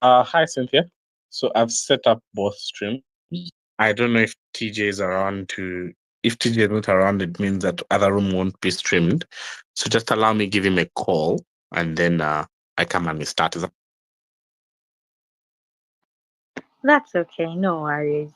Hi Cynthia. So I've set up both streams. I don't know if TJ is around to. If TJ is not around, it means that other room won't be streamed. So just allow me give him a call, and then I come and we start. Is that That's okay, no worries.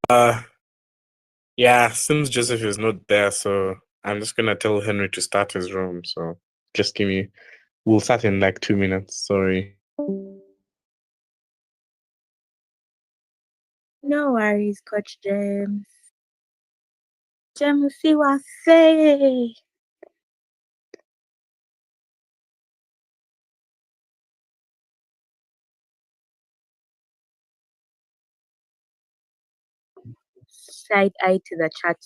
Uh, yeah, since Joseph is not there, so I'm just gonna tell Henry to start his room. So just give me. We'll start in like 2 minutes. Sorry. No worries, Coach James. James, see what I say. Side eye to the chat.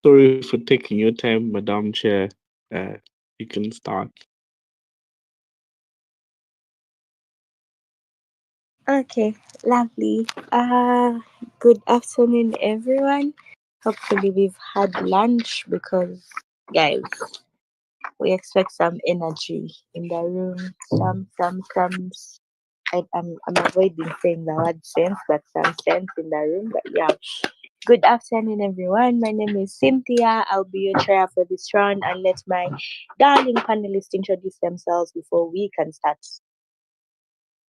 Sorry for taking your time, Madam Chair. You can start. Okay, lovely. Good afternoon, everyone. Hopefully, we've had lunch because, guys, we expect some energy in the room. Some. I'm avoiding saying the word sense, but some sense in the room. But yeah, good afternoon, everyone. My name is Cynthia. I'll be your chair for this round, and let my darling panelists introduce themselves before we can start.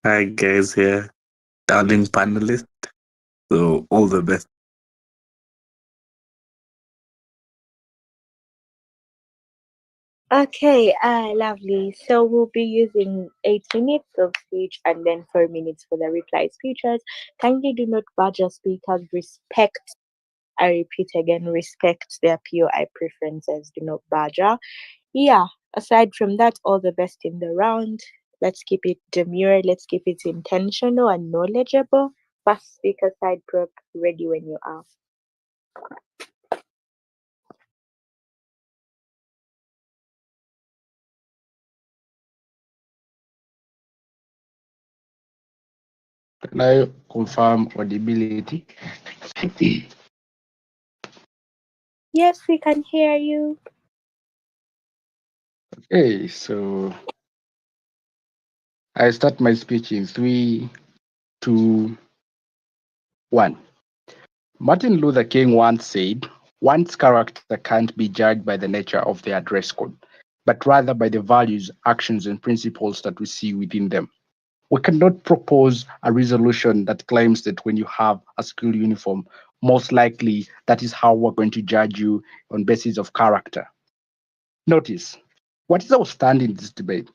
Hi guys, here, darling panelist. So all the best. Okay, lovely. So we'll be using 8 minutes of speech and then 4 minutes for the reply speeches. Kindly do not badger speakers. Respect. I repeat again, respect their POI preferences. Do not badger. Yeah. Aside from that, all the best in the round. Let's keep it demure. Let's keep it intentional and knowledgeable. First speaker side prep. Ready when you are. Can I confirm audibility? Yes, we can hear you. Okay, so I start my speech in 3, 2, 1. Martin Luther King once said, one's character can't be judged by the nature of their dress code, but rather by the values, actions, and principles that we see within them. We cannot propose a resolution that claims that when you have a school uniform, most likely that is how we're going to judge you on basis of character. Notice, what is our stand in this debate?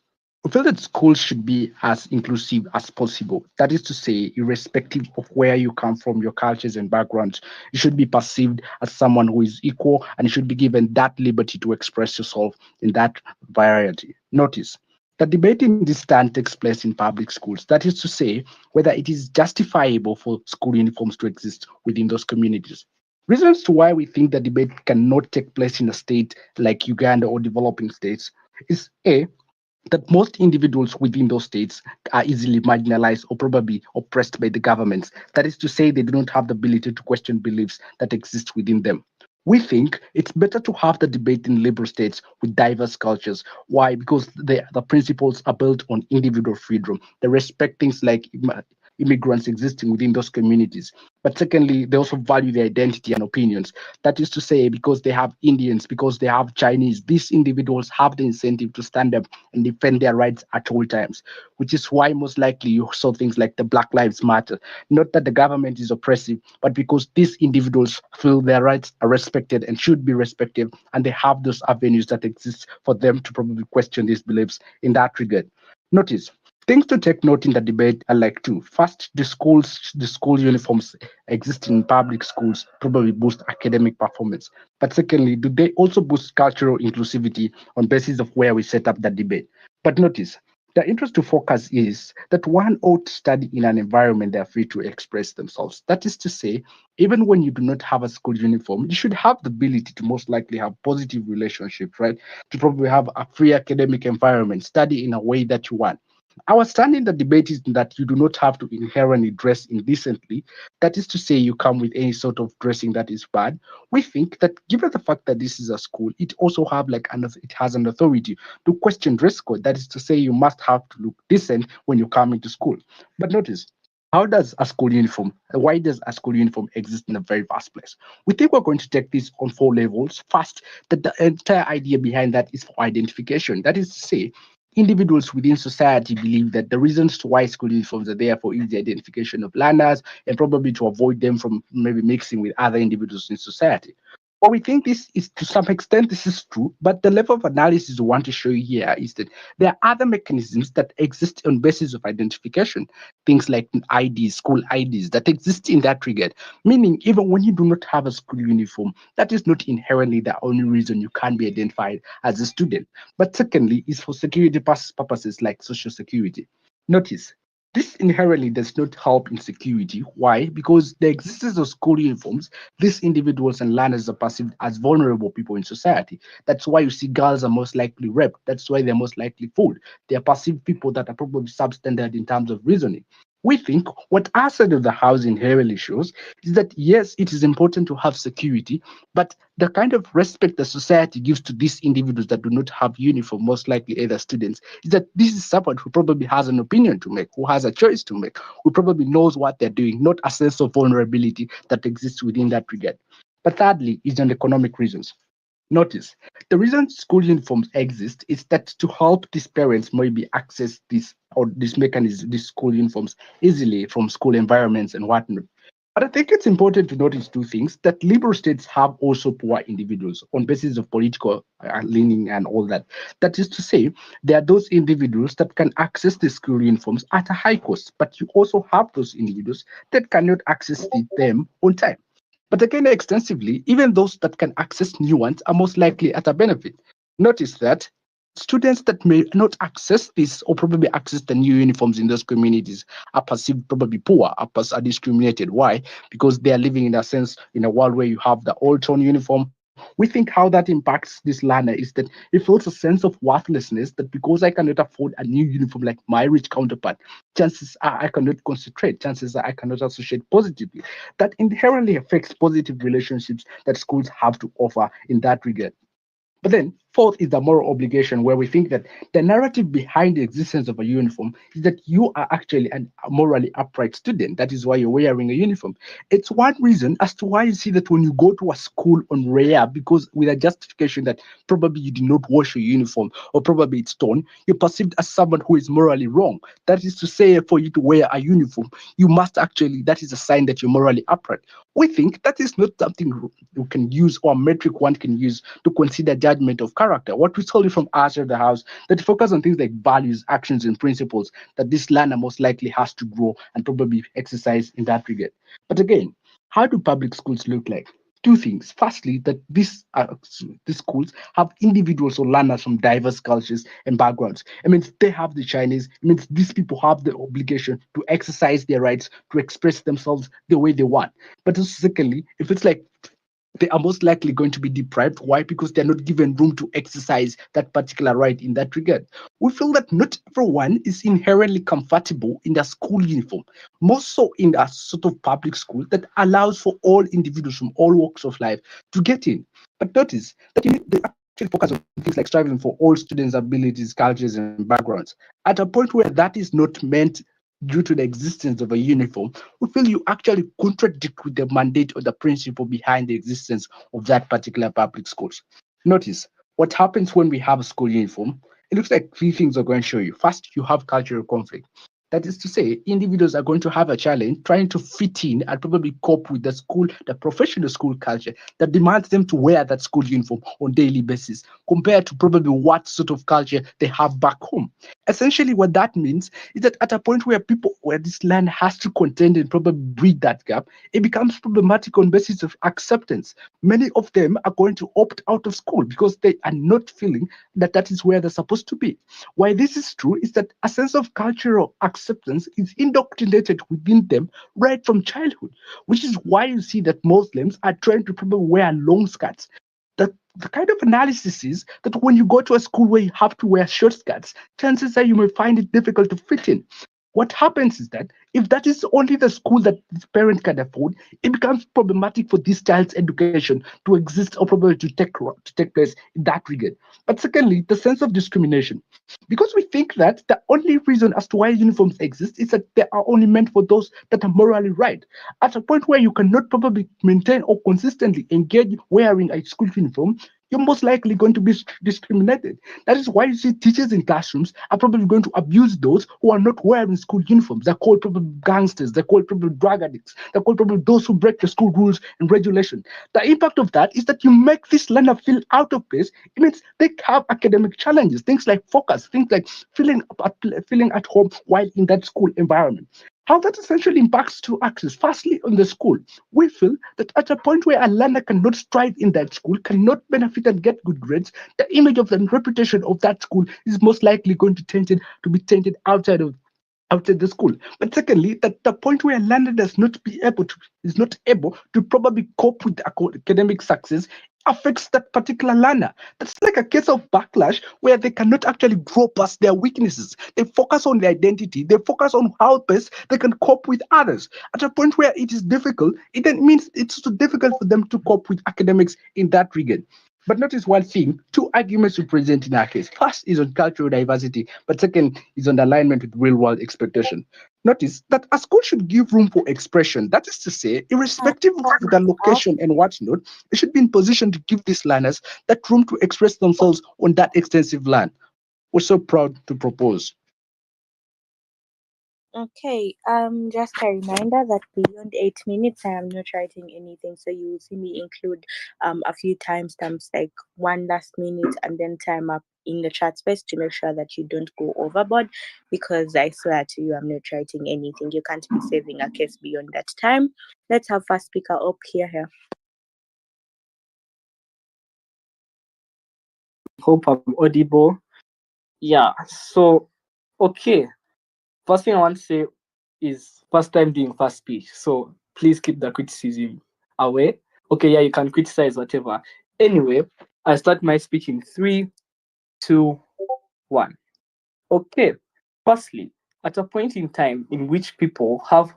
We feel that schools should be as inclusive as possible. That is to say, irrespective of where you come from, your cultures and backgrounds, you should be perceived as someone who is equal and you should be given that liberty to express yourself in that variety. Notice, the debate in this stand takes place in public schools. That is to say, whether it is justifiable for school uniforms to exist within those communities. Reasons to why we think the debate cannot take place in a state like Uganda or developing states is A, that most individuals within those states are easily marginalized or probably oppressed by the governments. That is to say, they do not have the ability to question beliefs that exist within them. We think it's better to have the debate in liberal states with diverse cultures. Why? Because the principles are built on individual freedom. They respect things like immigrants existing within those communities. But secondly, they also value their identity and opinions. That is to say, because they have Indians, because they have Chinese, these individuals have the incentive to stand up and defend their rights at all times, which is why most likely you saw things like the Black Lives Matter. Not that the government is oppressive, but because these individuals feel their rights are respected and should be respected, and they have those avenues that exist for them to probably question these beliefs in that regard. Notice, things to take note in the debate are like two. First, the school uniforms existing in public schools probably boost academic performance. But secondly, do they also boost cultural inclusivity on basis of where we set up the debate? But notice, the interest to focus is that one ought to study in an environment they are free to express themselves. That is to say, even when you do not have a school uniform, you should have the ability to most likely have positive relationships, right? To probably have a free academic environment, study in a way that you want. Our stand in the debate is that you do not have to inherently dress indecently. That is to say, you come with any sort of dressing that is bad. We think that given the fact that this is a school, it also have it has an authority to question dress code. That is to say, you must have to look decent when you come into school. But notice, why does a school uniform exist in the very first place? We think we're going to take this on 4 levels. First, that the entire idea behind that is for identification. That is to say, individuals within society believe that the reasons to why school uniforms are there for is the identification of learners and probably to avoid them from maybe mixing with other individuals in society. Well, we think this is to some extent this is true, but the level of analysis we want to show you here is that there are other mechanisms that exist on basis of identification, things like IDs, school IDs that exist in that regard. Meaning, even when you do not have a school uniform, that is not inherently the only reason you can't be identified as a student. But secondly, is for security purposes like social security. Notice, this inherently does not help in security. Why? Because the existence of school uniforms, these individuals and learners are perceived as vulnerable people in society. That's why you see girls are most likely raped. That's why they're most likely fooled. They are perceived people that are probably substandard in terms of reasoning. We think what our side of the house inherently shows is that yes, it is important to have security, but the kind of respect the society gives to these individuals that do not have uniform, most likely either students, is that this is someone who probably has an opinion to make, who has a choice to make, who probably knows what they're doing, not a sense of vulnerability that exists within that regard. But thirdly, is on economic reasons. Notice the reason school uniforms exist is that to help these parents maybe access this mechanism, these school uniforms easily from school environments and whatnot. But I think it's important to notice two things that liberal states have also poor individuals on basis of political leaning and all that. That is to say, there are those individuals that can access the school uniforms at a high cost, but you also have those individuals that cannot access them on time. But again, extensively, even those that can access new ones are most likely at a benefit. Notice that students that may not access this or probably access the new uniforms in those communities are perceived probably poor, are discriminated. Why? Because they are living in a sense in a world where you have the old tone uniform. We think how that impacts this learner is that it feels a sense of worthlessness that because I cannot afford a new uniform like my rich counterpart, chances are I cannot concentrate, chances are I cannot associate positively. That inherently affects positive relationships that schools have to offer in that regard. But then, fourth is the moral obligation, where we think that the narrative behind the existence of a uniform is that you are actually a morally upright student. That is why you're wearing a uniform. It's one reason as to why you see that when you go to a school on rare, because with a justification that probably you did not wash your uniform or probably it's torn, you're perceived as someone who is morally wrong. That is to say, for you to wear a uniform, you must actually, that is a sign that you're morally upright. We think that is not something you can use or a metric one can use to consider judgment of character. What we told you from us at the house that focus on things like values, actions, and principles that this learner most likely has to grow and probably exercise in that regard. But again, how do public schools look like? Two things. Firstly, that these schools have individuals or learners from diverse cultures and backgrounds. It means they have the Chinese. It means these people have the obligation to exercise their rights to express themselves the way they want. But also secondly, if it's like they are most likely going to be deprived. Why? Because they're not given room to exercise that particular right in that regard. We feel that not everyone is inherently comfortable in their school uniform, more so in a sort of public school that allows for all individuals from all walks of life to get in. But notice that they actually focus on things like striving for all students' abilities, cultures, and backgrounds at a point where that is not meant due to the existence of a uniform, we feel you actually contradict with the mandate or the principle behind the existence of that particular public schools. Notice what happens when we have a school uniform. It looks like three things are going to show you. First, you have cultural conflict. That is to say, individuals are going to have a challenge trying to fit in and probably cope with the professional school culture that demands them to wear that school uniform on daily basis, compared to probably what sort of culture they have back home. Essentially, what that means is that at a point where this land has to contend and probably bridge that gap, it becomes problematic on basis of acceptance. Many of them are going to opt out of school because they are not feeling that that is where they're supposed to be. Why this is true is that a sense of cultural acceptance is indoctrinated within them right from childhood, which is why you see that Muslims are trying to probably wear long skirts. the kind of analysis is that when you go to a school where you have to wear short skirts, chances are you may find it difficult to fit in. What happens is that if that is only the school that this parent can afford, it becomes problematic for this child's education to exist or probably to take place in that regard. But secondly, the sense of discrimination, because we think that the only reason as to why uniforms exist is that they are only meant for those that are morally right. At a point where you cannot probably maintain or consistently engage wearing a school uniform, you're most likely going to be discriminated. That is why you see teachers in classrooms are probably going to abuse those who are not wearing school uniforms. They're called probably gangsters, they're called probably drug addicts, they're called probably those who break the school rules and regulation. The impact of that is that you make this learner feel out of place. It means they have academic challenges, things like focus, things like feeling at home while in that school environment. How that essentially impacts two axes. Firstly, on the school, we feel that at a point where a learner cannot strive in that school, cannot benefit and get good grades, the image of the reputation of that school is most likely going to be tainted outside the school. But secondly, that the point where a learner is not able to probably cope with academic success affects that particular learner. That's like a case of backlash where they cannot actually grow past their weaknesses. They focus on their identity, they focus on how best they can cope with others. At a point where it is difficult, it then means it's too difficult for them to cope with academics in that regard. But notice one thing, two arguments we present in our case. First is on cultural diversity, but second is on alignment with real world expectation. Notice that a school should give room for expression. That is to say, irrespective of the location and whatnot, they should be in position to give these learners that room to express themselves on that extensive land. We're so proud to propose. Okay, just a reminder that beyond 8 minutes, I am not writing anything. So you will see me include a few timestamps, like one last minute and then time up in the chat space to make sure that you don't go overboard. Because I swear to you, I'm not writing anything. You can't be saving a case beyond that time. Let's have first speaker up here. Hope I'm audible. Yeah, so okay. First thing I want to say is first time doing first speech. So please keep the criticism away. Okay, yeah, you can criticize whatever. Anyway, I start my speech in 3, 2, 1. Okay. Firstly, at a point in time in which people have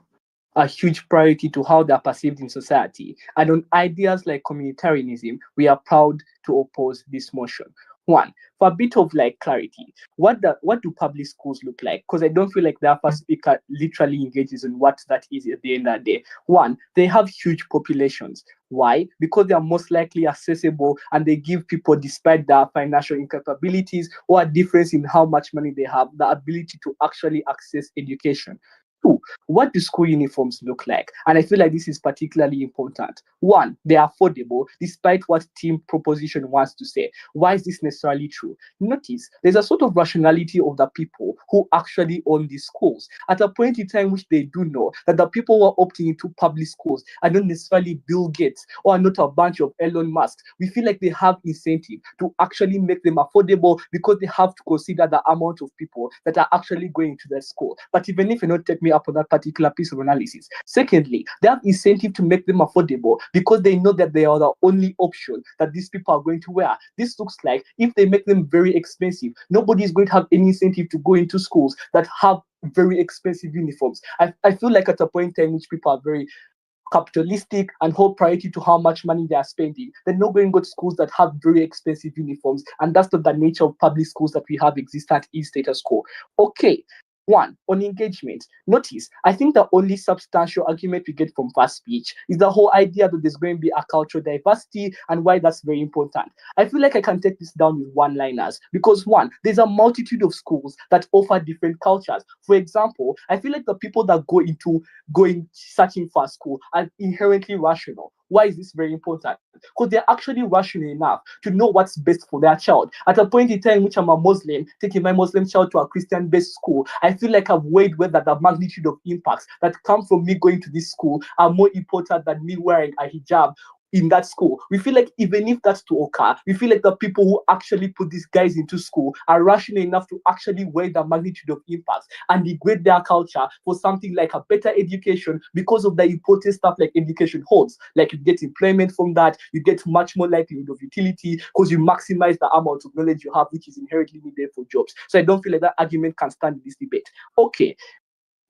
a huge priority to how they are perceived in society, and on ideas like communitarianism, we are proud to oppose this motion. One, for a bit of like clarity, what do public schools look like? Because I don't feel like the first speaker literally engages in what that is at the end of the day. One, they have huge populations. Why? Because they are most likely accessible and they give people, despite their financial incapabilities or a difference in how much money they have, the ability to actually access education. Two, what do school uniforms look like? And I feel like this is particularly important. One, they are affordable, despite what team proposition wants to say. Why is this necessarily true? Notice there's a sort of rationality of the people who actually own these schools. At a point in time which they do know that the people who are opting into public schools are not necessarily Bill Gates or are not a bunch of Elon Musk. We feel like they have incentive to actually make them affordable because they have to consider the amount of people that are actually going to their school. But even if you not take me up on that particular piece of analysis. Secondly, they have incentive to make them affordable because they know that they are the only option that these people are going to wear. This looks like if they make them very expensive, nobody is going to have any incentive to go into schools that have very expensive uniforms. I feel like at a point in time which people are very capitalistic and hold priority to how much money they are spending, they're not going to go to schools that have very expensive uniforms. And that's not the nature of public schools that we have existent in status quo. Okay. One, on engagement. Notice, I think the only substantial argument we get from first speech is the whole idea that there's going to be a cultural diversity and why that's very important. I feel like I can take this down with one-liners because one, there's a multitude of schools that offer different cultures. For example, I feel like the people that going searching for a school are inherently rational. Why is this very important? Because they're actually rational enough to know what's best for their child. At a point in time in which I'm a Muslim, taking my Muslim child to a Christian-based school, I feel like I've weighed whether the magnitude of impacts that come from me going to this school are more important than me wearing a hijab in that school. We feel like even if that's to occur, we feel like the people who actually put these guys into school are rational enough to actually weigh the magnitude of impact and degrade their culture for something like a better education because of the important stuff like education holds. Like you get employment from that, you get much more likelihood of utility because you maximize the amount of knowledge you have, which is inherently needed for jobs. So I don't feel like that argument can stand in this debate. Okay.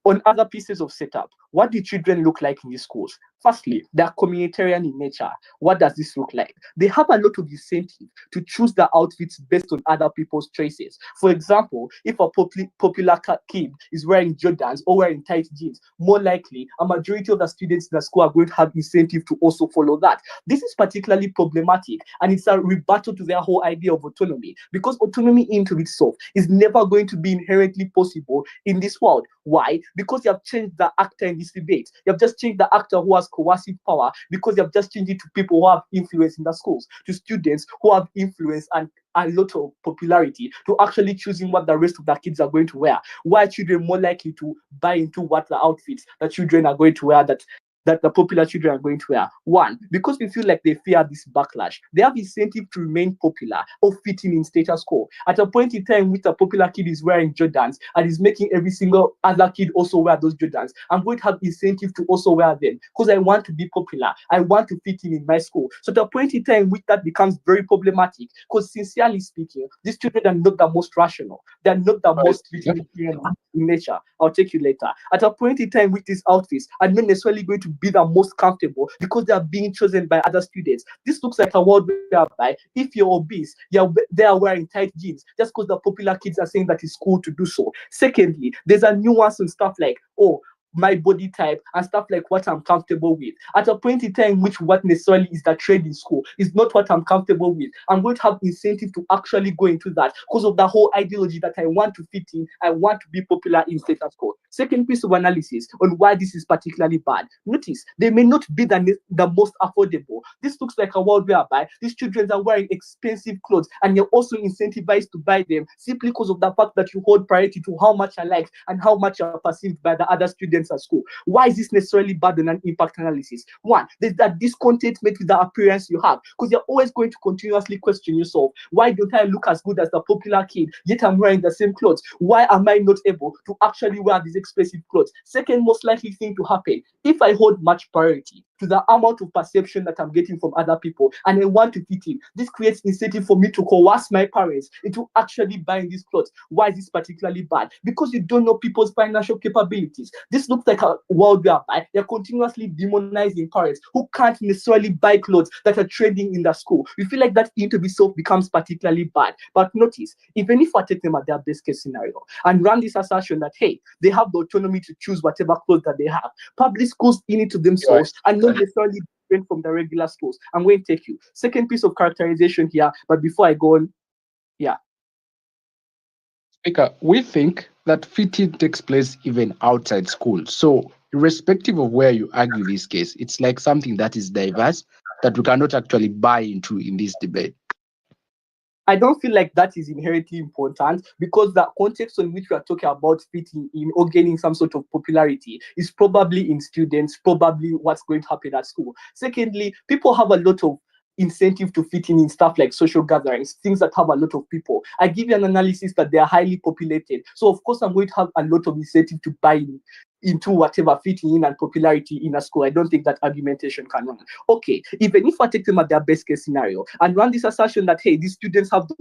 On other pieces of setup, what do children look like in these schools? Firstly, they are communitarian in nature. What does this look like? They have a lot of incentive to choose their outfits based on other people's choices. For example, if a popular kid is wearing Jordans or wearing tight jeans, more likely a majority of the students in the school are going to have incentive to also follow that. This is particularly problematic, and it's a rebuttal to their whole idea of autonomy, because autonomy into itself is never going to be inherently possible in this world. Why? Because you have changed the actor in this debate. You have just changed the actor who has coercive power, because you have just changed it to people who have influence in the schools, to students who have influence and a lot of popularity, to actually choosing what the rest of the kids are going to wear. Why are children more likely to buy into what the outfits that children are going to wear that the popular children are going to wear? One, because we feel like they fear this backlash. They have incentive to remain popular or fitting in status quo. At a point in time which a popular kid is wearing Jordans and is making every single other kid also wear those Jordans, I'm going to have incentive to also wear them because I want to be popular. I want to fit in my school. So at a point in time which that becomes very problematic, because sincerely speaking, these children are not the most rational. They're not the most utilitarian in nature. I'll take you later. At a point in time with these outfits are not necessarily going to be the most comfortable because they are being chosen by other students. This looks like a world whereby if you're obese, they are wearing tight jeans just because the popular kids are saying that it's cool to do so. Secondly, there's a nuance and stuff like, oh, my body type and stuff like what I'm comfortable with. At a point in time which what necessarily is the trade in school is not what I'm comfortable with, I'm going to have incentive to actually go into that because of the whole ideology that I want to fit in, I want to be popular in status quo. Second piece of analysis on why this is particularly bad. Notice, they may not be the most affordable. This looks like a world whereby these children are wearing expensive clothes and you're also incentivized to buy them simply because of the fact that you hold priority to how much I like and how much are perceived by the other students at school. Why is this necessarily bad on an impact analysis? One, there's that discontentment with the appearance you have, because you're always going to continuously question yourself. Why don't I look as good as the popular kid, yet I'm wearing the same clothes? Why am I not able to actually wear these expensive clothes? Second most likely thing to happen, if I hold much priority to the amount of perception that I'm getting from other people and I want to fit in, this creates incentive for me to coerce my parents into actually buying these clothes. Why is this particularly bad? Because you don't know people's financial capabilities. This looks like a world whereby they're continuously demonizing parents who can't necessarily buy clothes that are trending in the school. We feel like that into itself becomes particularly bad. But notice, even if I take them at their best case scenario and run this assertion that, hey, they have the autonomy to choose whatever clothes that they have, public schools in it to themselves and not necessarily different from the regular schools. I'm going to take you. Second piece of characterization here, but before I go on, yeah. Speaker, we think that fitting takes place even outside school. So, irrespective of where you argue this case, it's like something that is diverse that we cannot actually buy into in this debate. I don't feel like that is inherently important because the context in which we are talking about fitting in or gaining some sort of popularity is probably in students, probably what's going to happen at school. Secondly, people have a lot of incentive to fit in stuff like social gatherings, things that have a lot of people. I give you an analysis that they are highly populated. So of course I'm going to have a lot of incentive to buy into whatever fitting in and popularity in a school. I don't think that argumentation can run. Okay, even if I take them at their best case scenario and run this assertion that, hey, these students have the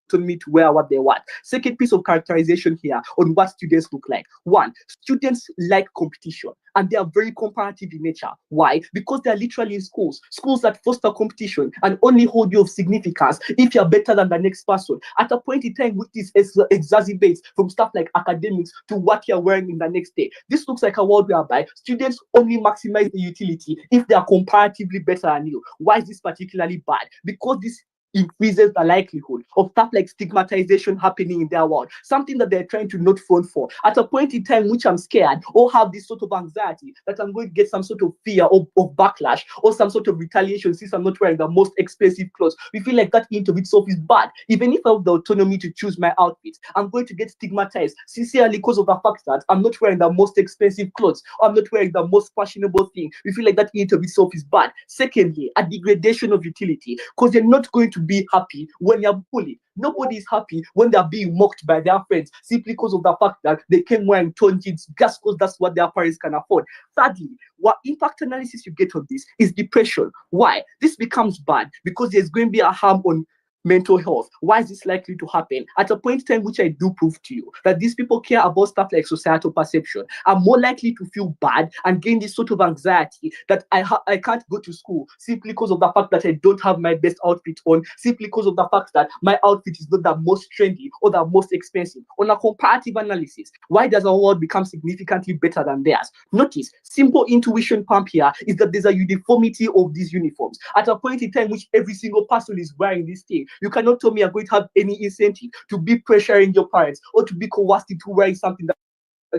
autonomy to wear what they want. Second piece of characterization here on what students look like. One, students like competition and they are very comparative in nature. Why? Because they are literally in schools that foster competition and only hold you of significance if you're better than the next person. At a point in time, which this exacerbates from stuff like academics to what you're wearing in the next day. This looks like a world whereby students only maximize the utility if they are comparatively better than you. Why is this particularly bad? Because this increases the likelihood of stuff like stigmatization happening in their world, something that they're trying to not phone for. At a point in time which I'm scared or have this sort of anxiety that I'm going to get some sort of fear of backlash or some sort of retaliation since I'm not wearing the most expensive clothes. We feel like that in and of itself is bad. Even if I have the autonomy to choose my outfit, I'm going to get stigmatized sincerely because of the fact that I'm not wearing the most expensive clothes or I'm not wearing the most fashionable thing. We feel like that in and of itself is bad. Secondly, a degradation of utility, because you're not going to be happy when you're bullied. Nobody is happy when they're being mocked by their friends simply because of the fact that they came wearing torn jeans just because that's what their parents can afford. Thirdly, what impact analysis you get on this is depression. Why? This becomes bad because there's going to be a harm on mental health. Why is this likely to happen? At a point in time which I do prove to you that these people care about stuff like societal perception, are more likely to feel bad and gain this sort of anxiety that I can't go to school simply because of the fact that I don't have my best outfit on, simply because of the fact that my outfit is not the most trendy or the most expensive. On a comparative analysis, why does our world become significantly better than theirs? Notice, simple intuition pump here is that there's a uniformity of these uniforms. At a point in time which every single person is wearing this thing, you cannot tell me you're going to have any incentive to be pressuring your parents or to be coerced into wearing something that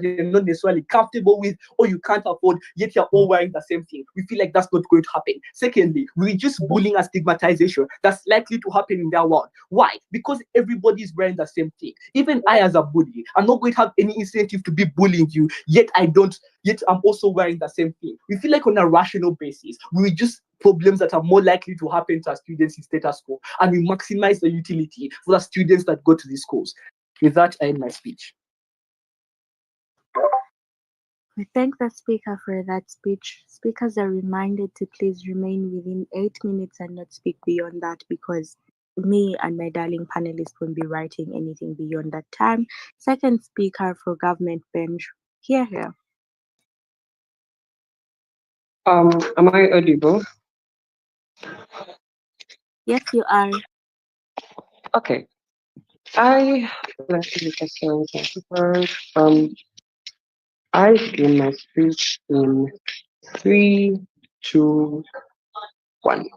you're not necessarily comfortable with or you can't afford, yet you're all wearing the same thing. We feel like that's not going to happen. Secondly, we reduce bullying and stigmatization that's likely to happen in their world. Why? Because everybody's wearing the same thing. Even I, as a bully, I'm not going to have any incentive to be bullying you, yet I'm also wearing the same thing. We feel like on a rational basis, we reduce problems that are more likely to happen to our students in status quo, and we maximize the utility for the students that go to these schools. With that, I end my speech. We thank the speaker for that speech. Speakers are reminded to please remain within 8 minutes and not speak beyond that, because me and my darling panelists won't be writing anything beyond that time. Second speaker for government bench. Here. Am I audible? Yes, you are. Okay. Let's look at some papers. I begin my speech in 3, 2, 1.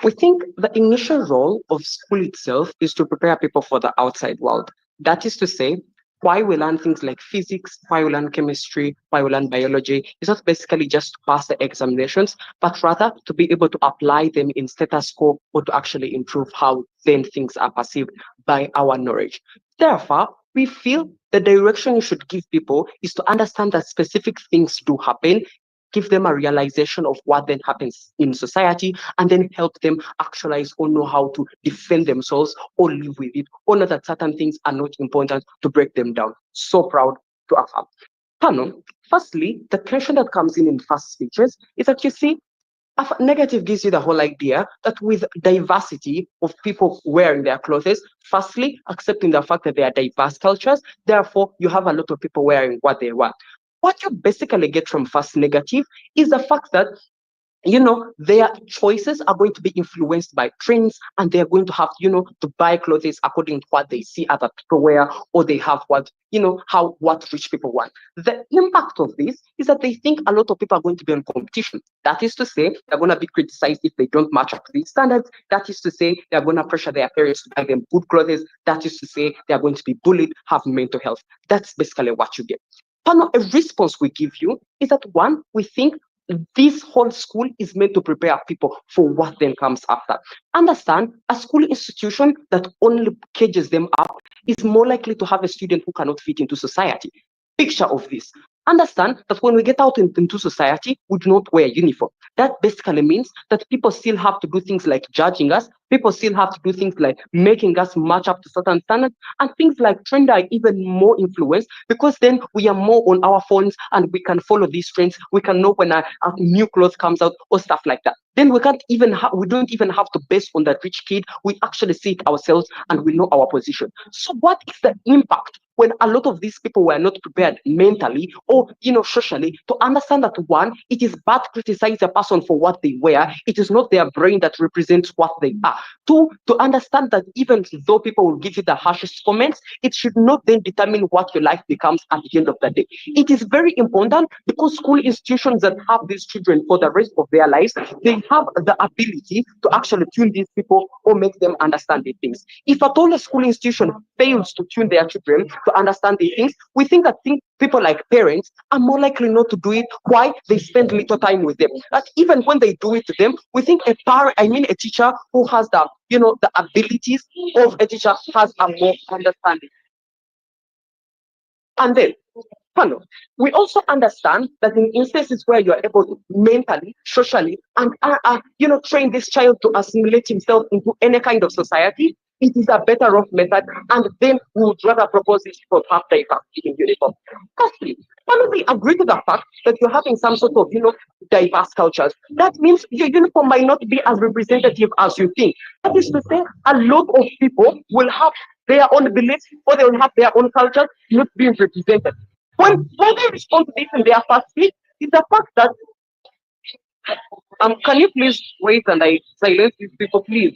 We think the initial role of school itself is to prepare people for the outside world. That is to say, why we learn things like physics, why we learn chemistry, why we learn biology is not basically just to pass the examinations, but rather to be able to apply them in status quo or to actually improve how then things are perceived by our knowledge. Therefore, we feel the direction you should give people is to understand that specific things do happen, give them a realization of what then happens in society, and then help them actualize or know how to defend themselves or live with it, or know that certain things are not important to break them down. So proud to affirm. Pano, firstly, the question that comes in first speeches is that you see, negative gives you the whole idea that with diversity of people wearing their clothes, firstly, accepting the fact that they are diverse cultures, therefore you have a lot of people wearing what they want. What you basically get from first negative is the fact that their choices are going to be influenced by trends, and they're going to have, to buy clothes according to what they see other people wear, or they have what rich people want. The impact of this is that they think a lot of people are going to be in competition. That is to say, they're going to be criticized if they don't match up to these standards. That is to say, they're going to pressure their parents to buy them good clothes. That is to say, they're going to be bullied, have mental health. That's basically what you get. A response we give you is that, one, we think this whole school is meant to prepare people for what then comes after. Understand, a school institution that only cages them up is more likely to have a student who cannot fit into society. Picture of this. Understand that when we get out into society, we do not wear uniform. That basically means that people still have to do things like judging us. People still have to do things like making us match up to certain standards, and things like trend are even more influenced because then we are more on our phones and we can follow these trends. We can know when a new clothes comes out or stuff like that. Then we don't even have to base on that rich kid. We actually see it ourselves and we know our position. So what is the impact when a lot of these people were not prepared mentally or socially to understand that one, it is bad to criticize a person for what they wear. It is not their brain that represents what they are. Two, to understand that even though people will give you the harshest comments, it should not then determine what your life becomes at the end of the day. It is very important because school institutions that have these children for the rest of their lives, they have the ability to actually tune these people or make them understand these things. If at all a school institution fails to tune their children to understand these things, we think that people like parents are more likely not to do it. Why? They spend little time with them. That even when they do it to them, we think a teacher who has the abilities of a teacher has a more understanding. And then, we also understand that in instances where you're able to mentally, socially, and train this child to assimilate himself into any kind of society, it is a better off method, and then we would rather propose this for half diverse in uniform. Firstly, we agree to the fact that you're having some sort of diverse cultures. That means your uniform might not be as representative as you think. That is to say, a lot of people will have their own beliefs or they will have their own cultures not being represented. When they respond to this in their first speech, is the fact that can you please wait and I silence these people, please.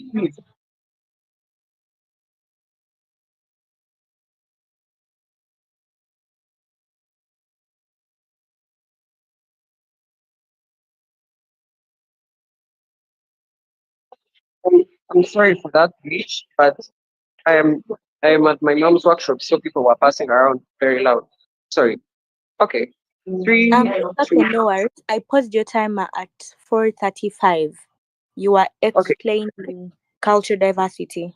I'm sorry for that glitch, but I am I am at my mom's workshop, so people were passing around very loud. Sorry. Okay. Three, Okay, two. no worries. I paused your timer at 4:35. You are Okay. explaining culture diversity.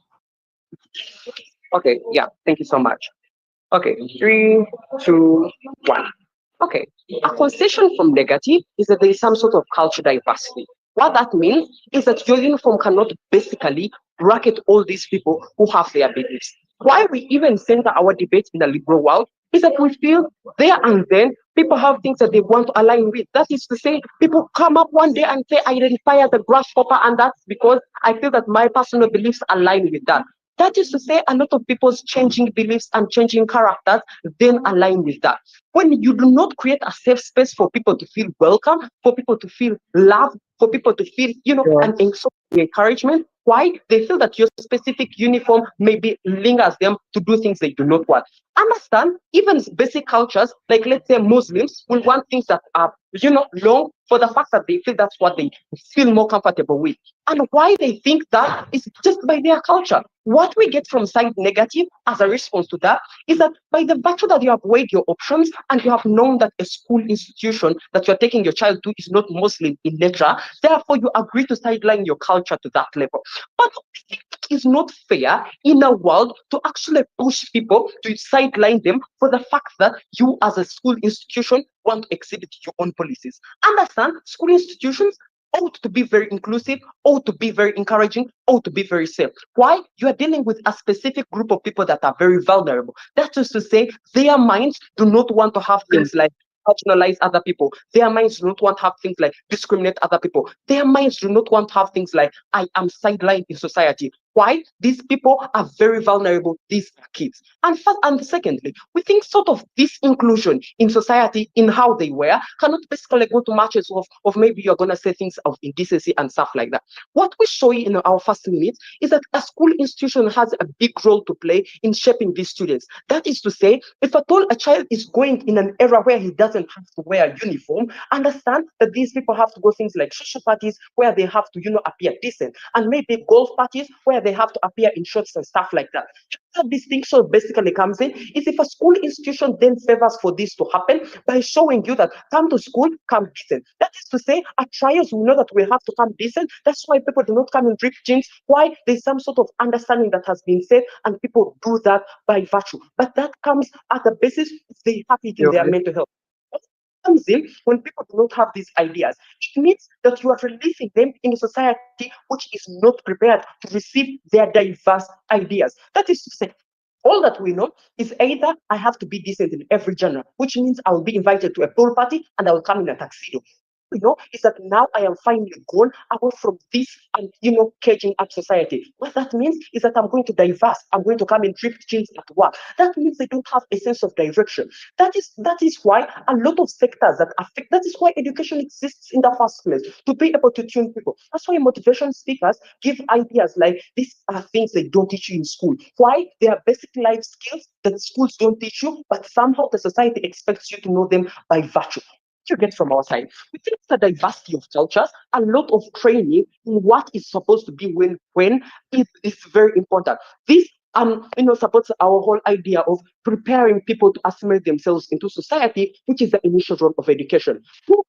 Okay. Yeah. Thank you so much. Okay. 3, 2, 1. Okay. A concession from negative is that there is some sort of culture diversity. What that means is that your uniform cannot basically bracket all these people who have their beliefs. Why we even center our debate in the liberal world is that we feel there and then people have things that they want to align with. That is to say, people come up one day and say, I identify as a grasshopper, and that's because I feel that my personal beliefs align with that. That is to say, a lot of people's changing beliefs and changing characters then align with that. When you do not create a safe space for people to feel welcome, for people to feel loved, for people to feel, an encouragement, why? They feel that your specific uniform maybe lingers them to do things they do not want. Understand, even basic cultures, like let's say Muslims, will want things that are, long for the fact that they feel that's what they feel more comfortable with. And why they think that is just by their culture. What we get from side negative as a response to that is that by the virtue that you have weighed your options and you have known that a school institution that you're taking your child to is not Muslim in nature, therefore you agree to sideline your culture to that level. But it is not fair in a world to actually push people to sideline them for the fact that you as a school institution want to exhibit your own policies. Understand, school institutions ought to be very inclusive, ought to be very encouraging, ought to be very safe. Why? You are dealing with a specific group of people that are very vulnerable. That is to say, their minds do not want to have things like marginalize other people. Their minds do not want to have things like discriminate other people. Their minds do not want to have things like I am sidelined in society. Why? These people are very vulnerable. These are kids. And first, and secondly, we think sort of this inclusion in society in how they wear cannot basically go to matches of maybe you're going to say things of indecency and stuff like that. What we show you in our first minute is that a school institution has a big role to play in shaping these students. That is to say, if at all a child is going in an era where he doesn't have to wear a uniform, understand that these people have to go things like social parties where they have to, appear decent, and maybe golf parties where they have to appear in shorts and stuff like that. How this thing so basically comes in is if a school institution then favors for this to happen by showing you that come to school, come decent. That is to say, at trials, we know that we have to come decent. That's why people do not come in ripped jeans. Why? There's some sort of understanding that has been said, and people do that by virtue. But that comes at the basis they have it in their mental health. What comes in when people do not have these ideas? It means that you are releasing them in a society which is not prepared to receive their diverse ideas. That is to say, all that we know is either I have to be decent in every genre, which means I will be invited to a pool party and I will come in a tuxedo. we know is that now I am finally gone away from this and caging up society. What that means is that I'm going to diverse. I'm going to come and drip jeans at work. That means they don't have a sense of direction. That is why a lot of sectors that affect. That is why education exists in the first place, to be able to tune people. That's why motivation speakers give ideas like these are things they don't teach you in school. Why? They are basic life skills that schools don't teach you, but somehow the society expects you to know them by virtue. You get from our side. We think the diversity of cultures, a lot of training in what is supposed to be when is very important. This supports our whole idea of preparing people to assimilate themselves into society, which is the initial role of education.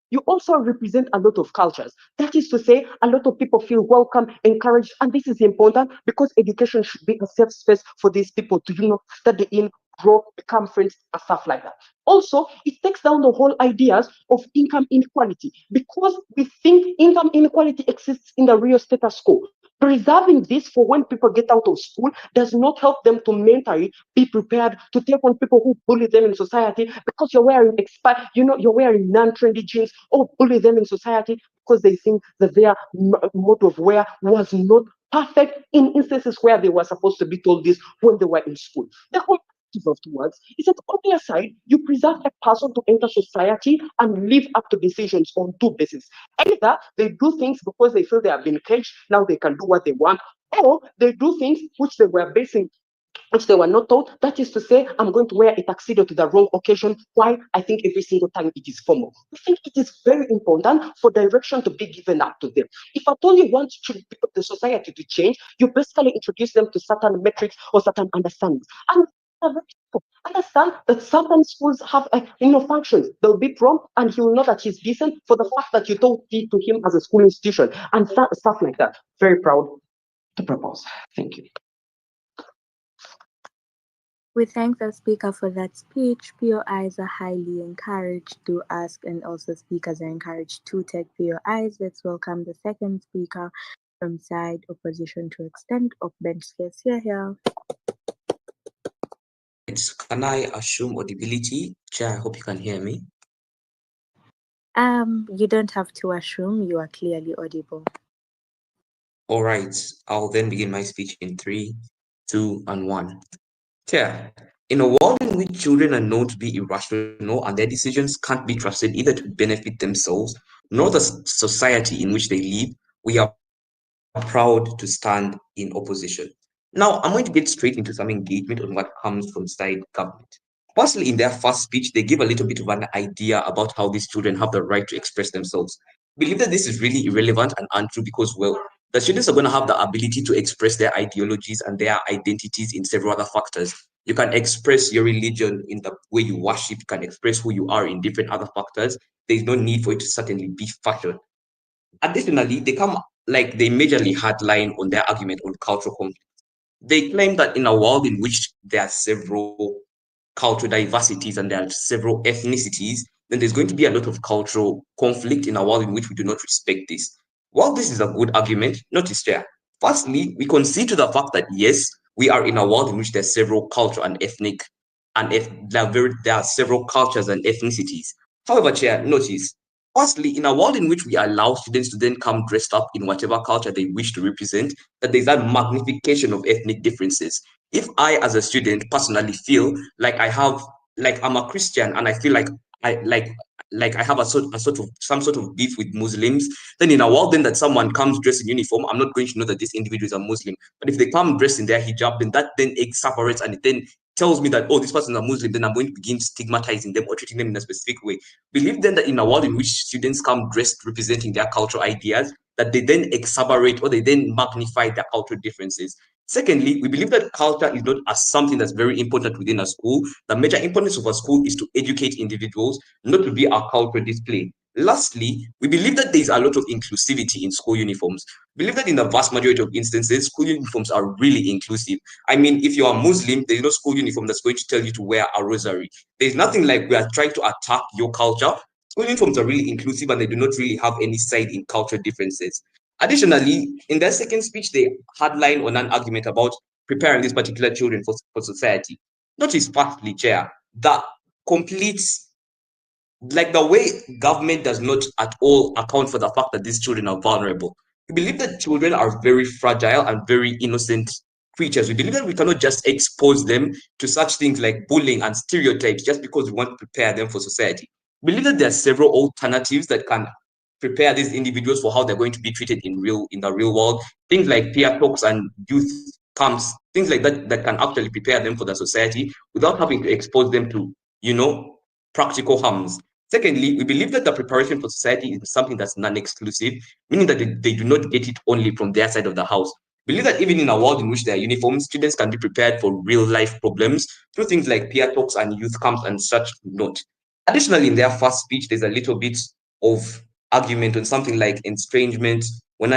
You also represent a lot of cultures. That is to say, a lot of people feel welcome, encouraged, and this is important because education should be a safe space for these people to study in, grow, become friends, and stuff like that. Also, it takes down the whole ideas of income inequality because we think income inequality exists in the real status quo. Preserving this for when people get out of school does not help them to mentally be prepared to take on people who bully them in society because you're wearing non-trendy jeans or bully them in society because they think that their mode of wear was not perfect in instances where they were supposed to be told this when they were in school. The whole of towards is that on their side, you preserve a person to enter society and live up to decisions on two bases. Either they do things because they feel they have been caged, now they can do what they want, or they do things which they were not taught. That is to say, I'm going to wear a tuxedo to the wrong occasion. Why? I think every single time it is formal. I think it is very important for direction to be given up to them. If at all you want the society to change, you basically introduce them to certain metrics or certain understandings. And understand that certain schools have functions. There will be prom and he will know that he's decent for the fact that you taught it to him as a school institution and stuff like that. Very proud to propose. Thank you. We thank the speaker for that speech. POIs are highly encouraged to ask, and also speakers are encouraged to take POIs. Let's welcome the second speaker from side opposition to extent of bench space. Here. Can I assume audibility? Chair, I hope you can hear me. You don't have to assume, you are clearly audible. All right, I'll then begin my speech in 3, 2, and 1. Chair, in a world in which children are known to be irrational and their decisions can't be trusted either to benefit themselves nor the society in which they live, we are proud to stand in opposition. Now, I'm going to get straight into some engagement on what comes from side government. Firstly, in their first speech, they give a little bit of an idea about how these children have the right to express themselves. I believe that this is really irrelevant and untrue because, well, the students are going to have the ability to express their ideologies and their identities in several other factors. You can express your religion in the way you worship, you can express who you are in different other factors. There's no need for it to certainly be fashion. Additionally, they majorly hardline on their argument on cultural conflict. They claim that in a world in which there are several cultural diversities and there are several ethnicities, then there's going to be a lot of cultural conflict in a world in which we do not respect this. While this is a good argument, notice there. Firstly, we concede to the fact that yes, we are in a world in which there's several cultural and ethnic, and there are several cultures and ethnicities. However, Chair, notice, firstly, in a world in which we allow students to then come dressed up in whatever culture they wish to represent, that there's that magnification of ethnic differences. If I, as a student, personally feel like I'm a Christian and I feel like I have some sort of beef with Muslims, then in a world then that someone comes dressed in uniform, I'm not going to know that this individual is a Muslim. But if they come dressed in their hijab, then that then separates and it then tells me that, oh, this person is a Muslim, then I'm going to begin stigmatizing them or treating them in a specific way. Believe then that in a world in which students come dressed representing their cultural ideas, that they then exacerbate or they then magnify their cultural differences. Secondly, we believe that culture is not as something that's very important within a school. The major importance of a school is to educate individuals, not to be a cultural display. Lastly, we believe that there is a lot of inclusivity in school uniforms. We believe that in the vast majority of instances, school uniforms are really inclusive. I mean, if you're a Muslim, there's no school uniform that's going to tell you to wear a rosary. There's nothing like we are trying to attack your culture. School uniforms are really inclusive and they do not really have any side in cultural differences. Additionally, in their second speech, they hardline on an argument about preparing these particular children for society. Notice, firstly, Chair, that complete like the way government does not at all account for the fact that these children are vulnerable. We believe that children are very fragile and very innocent creatures. We believe that we cannot just expose them to such things like bullying and stereotypes just because we want to prepare them for society. We believe that there are several alternatives that can prepare these individuals for how they're going to be treated in the real world. Things like peer talks and youth camps, things like that that can actually prepare them for the society without having to expose them to, practical harms. Secondly, we believe that the preparation for society is something that's non-exclusive, meaning that they do not get it only from their side of the house. We believe that even in a world in which there are uniforms, students can be prepared for real life problems through things like peer talks and youth camps and such not. Additionally, in their first speech, there's a little bit of argument on something like estrangement when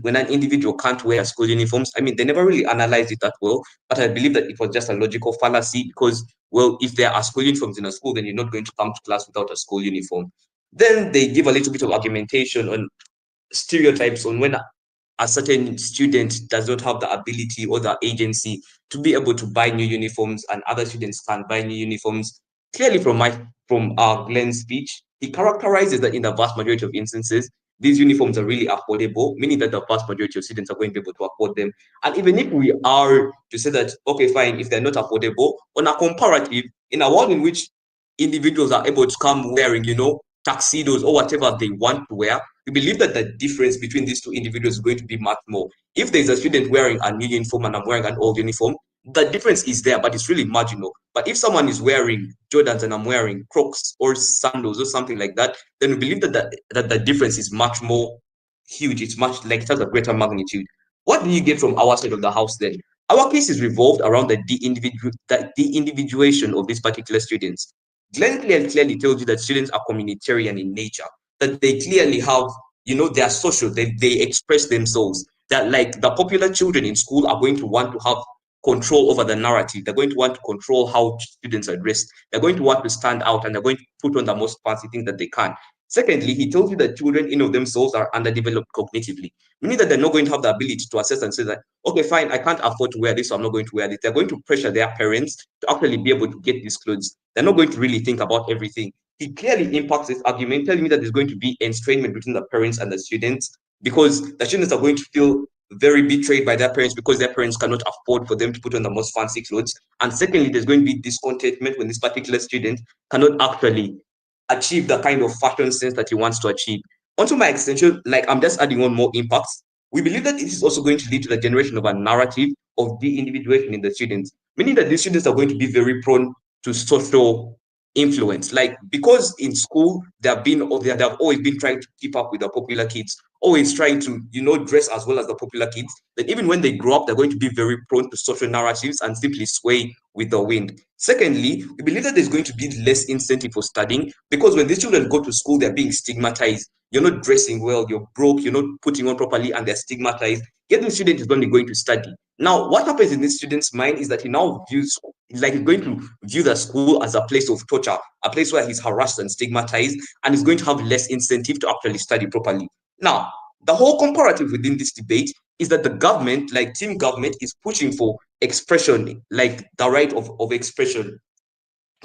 when an individual can't wear school uniforms. I mean, they never really analyzed it that well, but I believe that it was just a logical fallacy because, well, if there are school uniforms in a school, then you're not going to come to class without a school uniform. Then they give a little bit of argumentation on stereotypes on when a certain student does not have the ability or the agency to be able to buy new uniforms and other students can't buy new uniforms. Clearly, from Glenn's speech, he characterizes that in the vast majority of instances, these uniforms are really affordable, meaning that the vast majority of students are going to be able to afford them. And even if we are to say that, okay, fine, if they're not affordable, on a comparative, in a world in which individuals are able to come wearing, tuxedos or whatever they want to wear, we believe that the difference between these two individuals is going to be much more. If there's a student wearing a new uniform and I'm wearing an old uniform, the difference is there, but it's really marginal. But if someone is wearing Jordans and I'm wearing Crocs or sandals or something like that, then we believe that the difference is much more huge. It's much like it has a greater magnitude. What do you get from our side of the house then? Our case is revolved around the de-individuation of these particular students. Glenn clearly tells you that students are communitarian in nature, that they clearly have, they are social, they express themselves, that like the popular children in school are going to want to have control over the narrative. They're going to want to control how students are dressed. They're going to want to stand out and they're going to put on the most fancy thing that they can. Secondly, he tells you that children in of themselves are underdeveloped cognitively, meaning that they're not going to have the ability to assess and say that, okay, fine, I can't afford to wear this, so I'm not going to wear this. They're going to pressure their parents to actually be able to get these clothes. They're not going to really think about everything. He clearly impacts this argument, telling me that there's going to be estrangement between the parents and the students because the students are going to feel very betrayed by their parents because their parents cannot afford for them to put on the most fancy clothes. And secondly, there's going to be discontentment when this particular student cannot actually achieve the kind of fashion sense that he wants to achieve. Onto my extension, like I'm just adding on more impacts. We believe that it is also going to lead to the generation of a narrative of de-individuation in the students, meaning that these students are going to be very prone to social influence. Like because in school they have always been trying to keep up with the popular kids, always trying to dress as well as the popular kids. Then even when they grow up, they're going to be very prone to social narratives and simply sway with the wind. Secondly, we believe that there's going to be less incentive for studying because when these children go to school, they're being stigmatized. You're not dressing well, you're broke, you're not putting on properly, and they're stigmatized. Yet the student is only going to study. Now, what happens in this student's mind is that he now views, like he's going to view the school as a place of torture, a place where he's harassed and stigmatized, and he's going to have less incentive to actually study properly. Now, the whole comparative within this debate is that the government, like team government, is pushing for expression, like the right of expression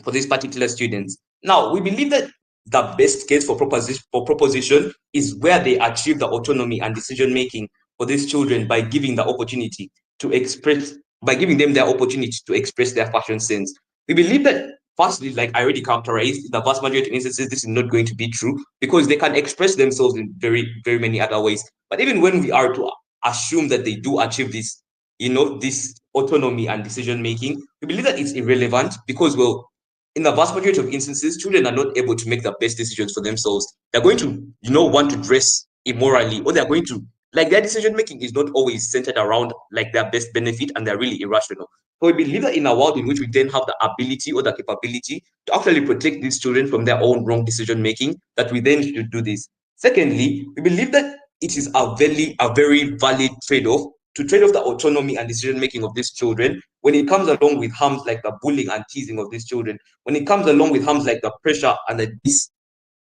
for these particular students. Now, we believe that the best case for proposition is where they achieve the autonomy and decision making for these children by giving the opportunity to express, by giving them their opportunity to express their fashion sense. We believe that firstly, like I already characterized, the vast majority of instances, this is not going to be true because they can express themselves in very, very many other ways. But even when we are to assume that they do achieve this, this autonomy and decision making, we believe that it's irrelevant because, well, in the vast majority of instances, children are not able to make the best decisions for themselves. They're going to, want to dress immorally, or they're going to, like, their decision making is not always centered around like their best benefit, and they're really irrational. So we believe that in a world in which we then have the ability or the capability to actually protect these children from their own wrong decision making, that we then should do this. Secondly, we believe that it is a very valid trade-off to trade off the autonomy and decision making of these children when it comes along with harms like the bullying and teasing of these children, when it comes along with harms like the pressure and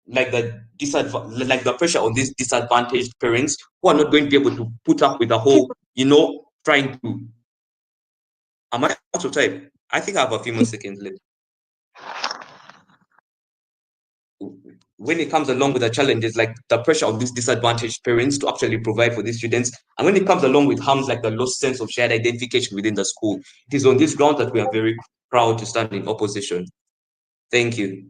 like the pressure on these disadvantaged parents who are not going to be able to put up with the whole, trying to. Am I out of time? I think I have a few more seconds left. when it comes along with the challenges like the pressure of these disadvantaged parents to actually provide for these students, and when it comes along with harms like the lost sense of shared identification within the school, it is on this ground that we are very proud to stand in opposition. Thank you.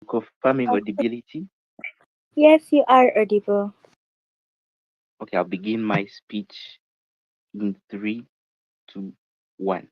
Confirming audibility. Yes, you are audible. Okay, I'll begin my speech in 3, 2, 1.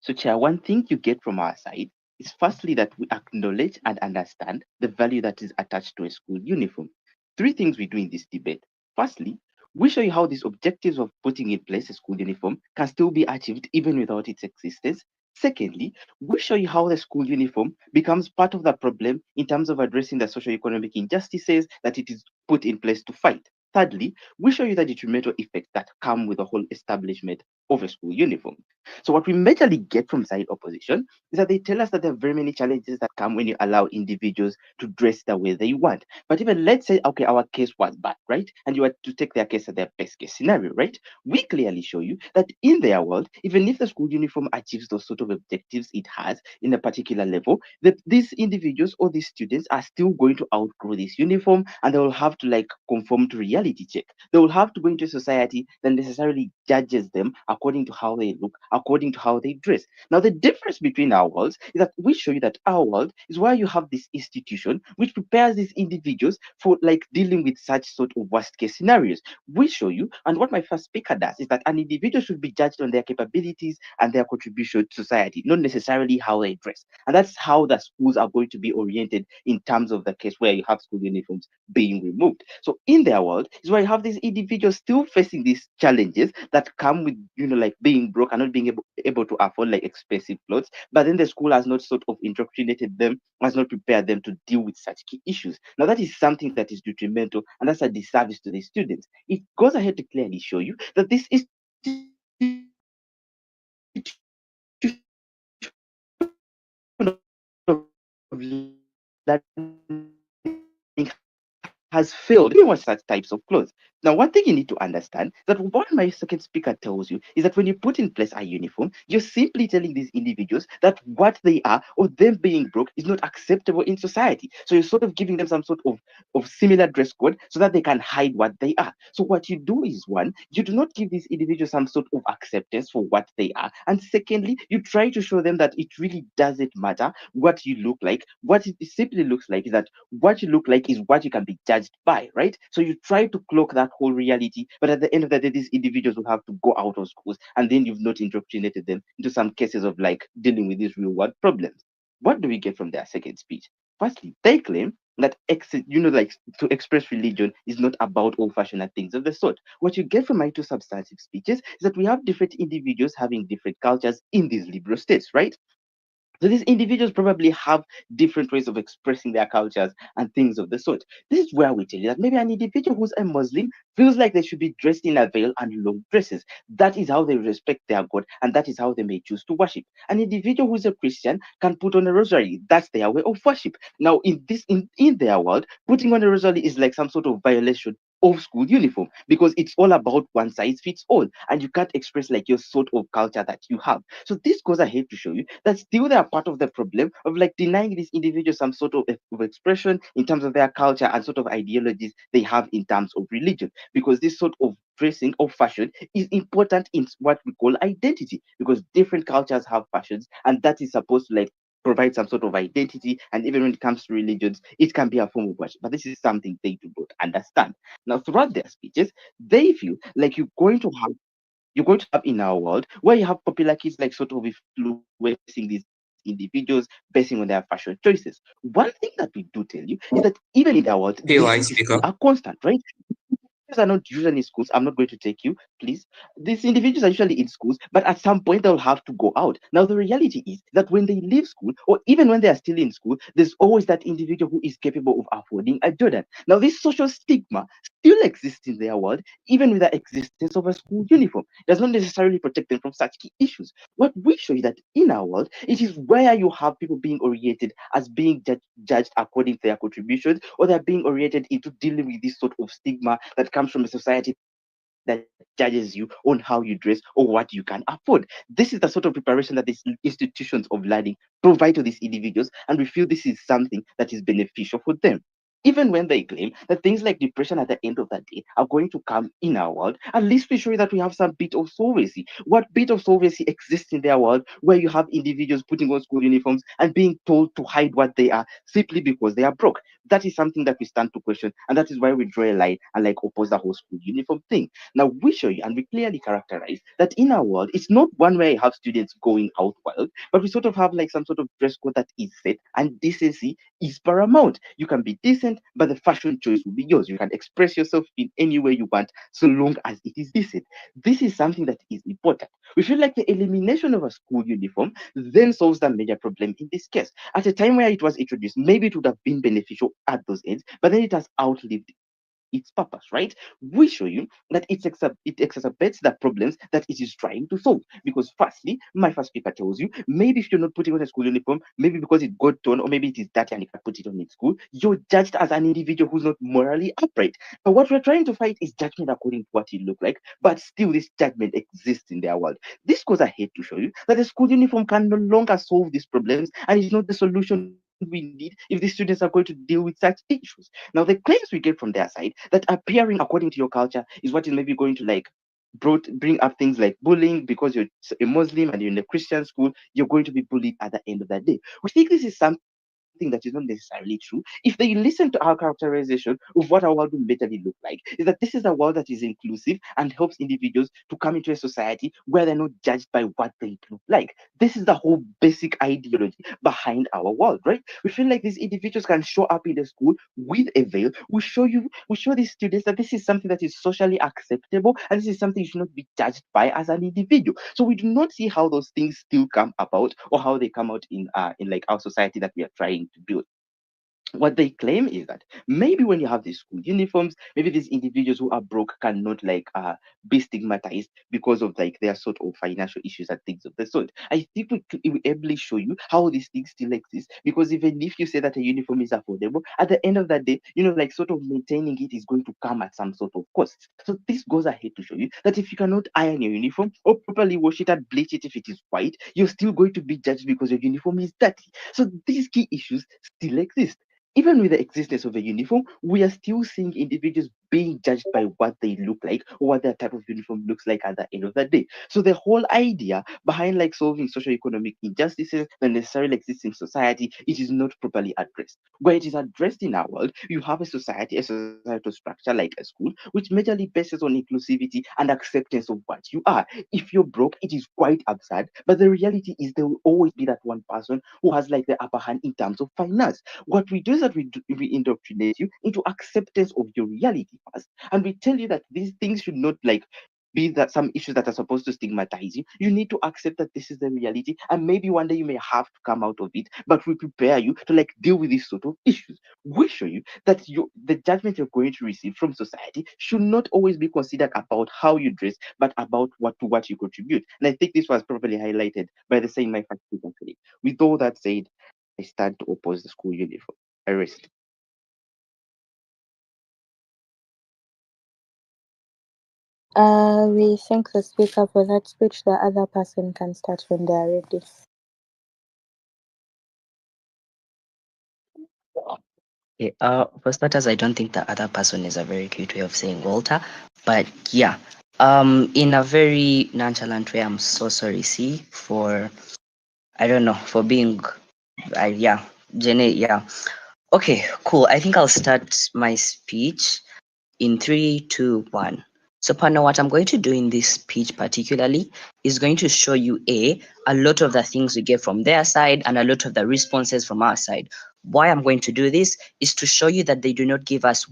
So, Chair, one thing you get from our side is firstly that we acknowledge and understand the value that is attached to a school uniform. 3 things we do in this debate. Firstly, we show you how these objectives of putting in place a school uniform can still be achieved even without its existence. Secondly, we show you how the school uniform becomes part of the problem in terms of addressing the socio-economic injustices that it is put in place to fight. Thirdly, we show you the detrimental effects that come with the whole establishment of a school uniform. So what we majorly get from side opposition is that they tell us that there are very many challenges that come when you allow individuals to dress the way they want. But even let's say, okay, our case was bad, right? And you are to take their case as their best case scenario, right? We clearly show you that in their world, even if the school uniform achieves those sort of objectives it has in a particular level, these individuals or these students are still going to outgrow this uniform, and they will have to like conform to reality check. They will have to go into a society that necessarily judges them according to how they look, according to how they dress. Now, the difference between our worlds is that we show you that our world is where you have this institution which prepares these individuals for like dealing with such sort of worst case scenarios. We show you, and what my first speaker does is that an individual should be judged on their capabilities and their contribution to society, not necessarily how they dress. And that's how the schools are going to be oriented in terms of the case where you have school uniforms being removed. So in their world is where you have these individuals still facing these challenges that come with, like being broke and not being able to afford like expensive clothes. But then the school has not sort of indoctrinated them, has not prepared them to deal with such key issues. Now that is something that is detrimental, and that's a disservice to the students. It goes ahead to clearly show you that this is has failed pretty much such types of clothes. Now, one thing you need to understand that what my second speaker tells you is that when you put in place a uniform, you're simply telling these individuals that what they are or them being broke is not acceptable in society. So you're sort of giving them some sort of similar dress code so that they can hide what they are. So what you do is, one, you do not give these individuals some sort of acceptance for what they are. And secondly, you try to show them that it really doesn't matter what you look like. What it simply looks like is that what you look like is what you can be judged by, right? So you try to cloak that whole reality, but at the end of the day, these individuals will have to go out of schools, and then you've not indoctrinated them into some cases of like dealing with these real world problems. What do we get from their second speech? Firstly, they claim that like to express religion is not about old-fashioned and things of the sort. What you get from my two substantive speeches is that we have different individuals having different cultures in these liberal states, right? So these individuals probably have different ways of expressing their cultures and things of the sort. This is where we tell you that maybe an individual who's a Muslim feels like they should be dressed in a veil and long dresses. That is how they respect their God, and that is how they may choose to worship. An individual who's a Christian can put on a rosary. That's their way of worship. Now, in their world, putting on a rosary is like some sort of violation of school uniform, because it's all about one size fits all, and you can't express like your sort of culture that you have. So this goes ahead to show you that still they are part of the problem of like denying these individuals some sort of expression in terms of their culture and sort of ideologies they have in terms of religion, because this sort of dressing or fashion is important in what we call identity, because different cultures have fashions, and that is supposed to like provide some sort of identity. And even when it comes to religions, it can be a form of worship, but this is something they do not understand. Now, throughout their speeches, they feel like you're going to have in our world where you have popular kids like sort of influencing these individuals basing on their fashion choices. One thing that we do tell you is that even in our world, these POI issues speaker. are constant, right? Are not usually in schools. I'm not going to take you, please. These individuals are usually in schools, but at some point they'll have to go out. Now, the reality is that when they leave school, or even when they are still in school, there's always that individual who is capable of affording a Jordan. Now, this social stigma still exists in their world, even with the existence of a school uniform. It does not necessarily protect them from such key issues. What we show is that in our world, it is where you have people being oriented as being judged according to their contributions, or they're being oriented into dealing with this sort of stigma that comes from a society that judges you on how you dress or what you can afford. This is the sort of preparation that these institutions of learning provide to these individuals, and we feel this is something that is beneficial for them. Even when they claim that things like depression at the end of the day are going to come in our world, at least we show you that we have some bit of solvency. What bit of solvency exists in their world where you have individuals putting on school uniforms and being told to hide what they are simply because they are broke? That is something that we stand to question, and that is why we draw a line and like oppose the whole school uniform thing. Now we show you and we clearly characterize that in our world, it's not one where you have students going out wild, but we sort of have like some sort of dress code that is set, and decency is paramount. You can be decent, but the fashion choice will be yours. You can express yourself in any way you want, so long as it is decent. This is something that is important. We feel like the elimination of a school uniform then solves the major problem in this case. At a time where it was introduced, maybe it would have been beneficial at those ends, but then it has outlived its purpose, right? We show you that it exacerbates the problems that it is trying to solve. Because firstly, my first paper tells you, maybe if you're not putting on a school uniform, maybe because it got torn, or maybe it is dirty and you can't put it on in school, you're judged as an individual who's not morally upright. But what we're trying to fight is judgment according to what you look like, but still this judgment exists in their world. This goes ahead to show you that the school uniform can no longer solve these problems, and it's not the solution we need if the students are going to deal with such issues. Now, the claims we get from their side that appearing according to your culture is what is maybe going to like bring up things like bullying because you're a Muslim and you're in a Christian school, you're going to be bullied at the end of the day. We think this is something that is not necessarily true. If they listen to our characterization of what our world will better look like, is that this is a world that is inclusive and helps individuals to come into a society where they're not judged by what they look like. This is the whole basic ideology behind our world, right? We feel like these individuals can show up in the school with a veil. We show these students that this is something that is socially acceptable, and this is something you should not be judged by as an individual. So we do not see how those things still come about, or how they come out in like our society that we are trying to build. What they claim is that maybe when you have these school uniforms, maybe these individuals who are broke cannot like be stigmatized because of like their sort of financial issues and things of the sort. I think we ably show you how these things still exist, because even if you say that a uniform is affordable, at the end of that day, like sort of maintaining it is going to come at some sort of cost. So this goes ahead to show you that if you cannot iron your uniform or properly wash it and bleach it if it is white, you're still going to be judged because your uniform is dirty. So these key issues still exist. Even with the existence of a uniform, we are still seeing individuals being judged by what they look like or what their type of uniform looks like at the end of the day. So the whole idea behind like solving socio-economic injustices that necessarily exist in society, it is not properly addressed. Where it is addressed in our world, you have a societal structure like a school, which majorly bases on inclusivity and acceptance of what you are. If you're broke, it is quite absurd, but the reality is there will always be that one person who has like the upper hand in terms of finance. What we do is that we indoctrinate you into acceptance of your reality first, and we tell you that these things should not like be that some issues that are supposed to stigmatize you. You need to accept that this is the reality, and maybe one day you may have to come out of it, but we prepare you to like deal with these sort of issues. We show you that the judgment you're going to receive from society should not always be considered about how you dress, but about what you contribute. And I think this was properly highlighted by the same my fact colleague. With all that said, I stand to oppose the school uniform. I rest. We thank the speaker for that speech. The other person can start when they are ready. Okay, for starters, I don't think the other person is a very cute way of saying Walter, but yeah, in a very nonchalant way, I'm so sorry, C, for, I don't know, for being, yeah, Jenny, yeah. Okay, cool. I think I'll start my speech in 3, 2, 1. So, partner, what I'm going to do in this speech particularly is going to show you a lot of the things we get from their side and a lot of the responses from our side. Why I'm going to do this is to show you that they do not give us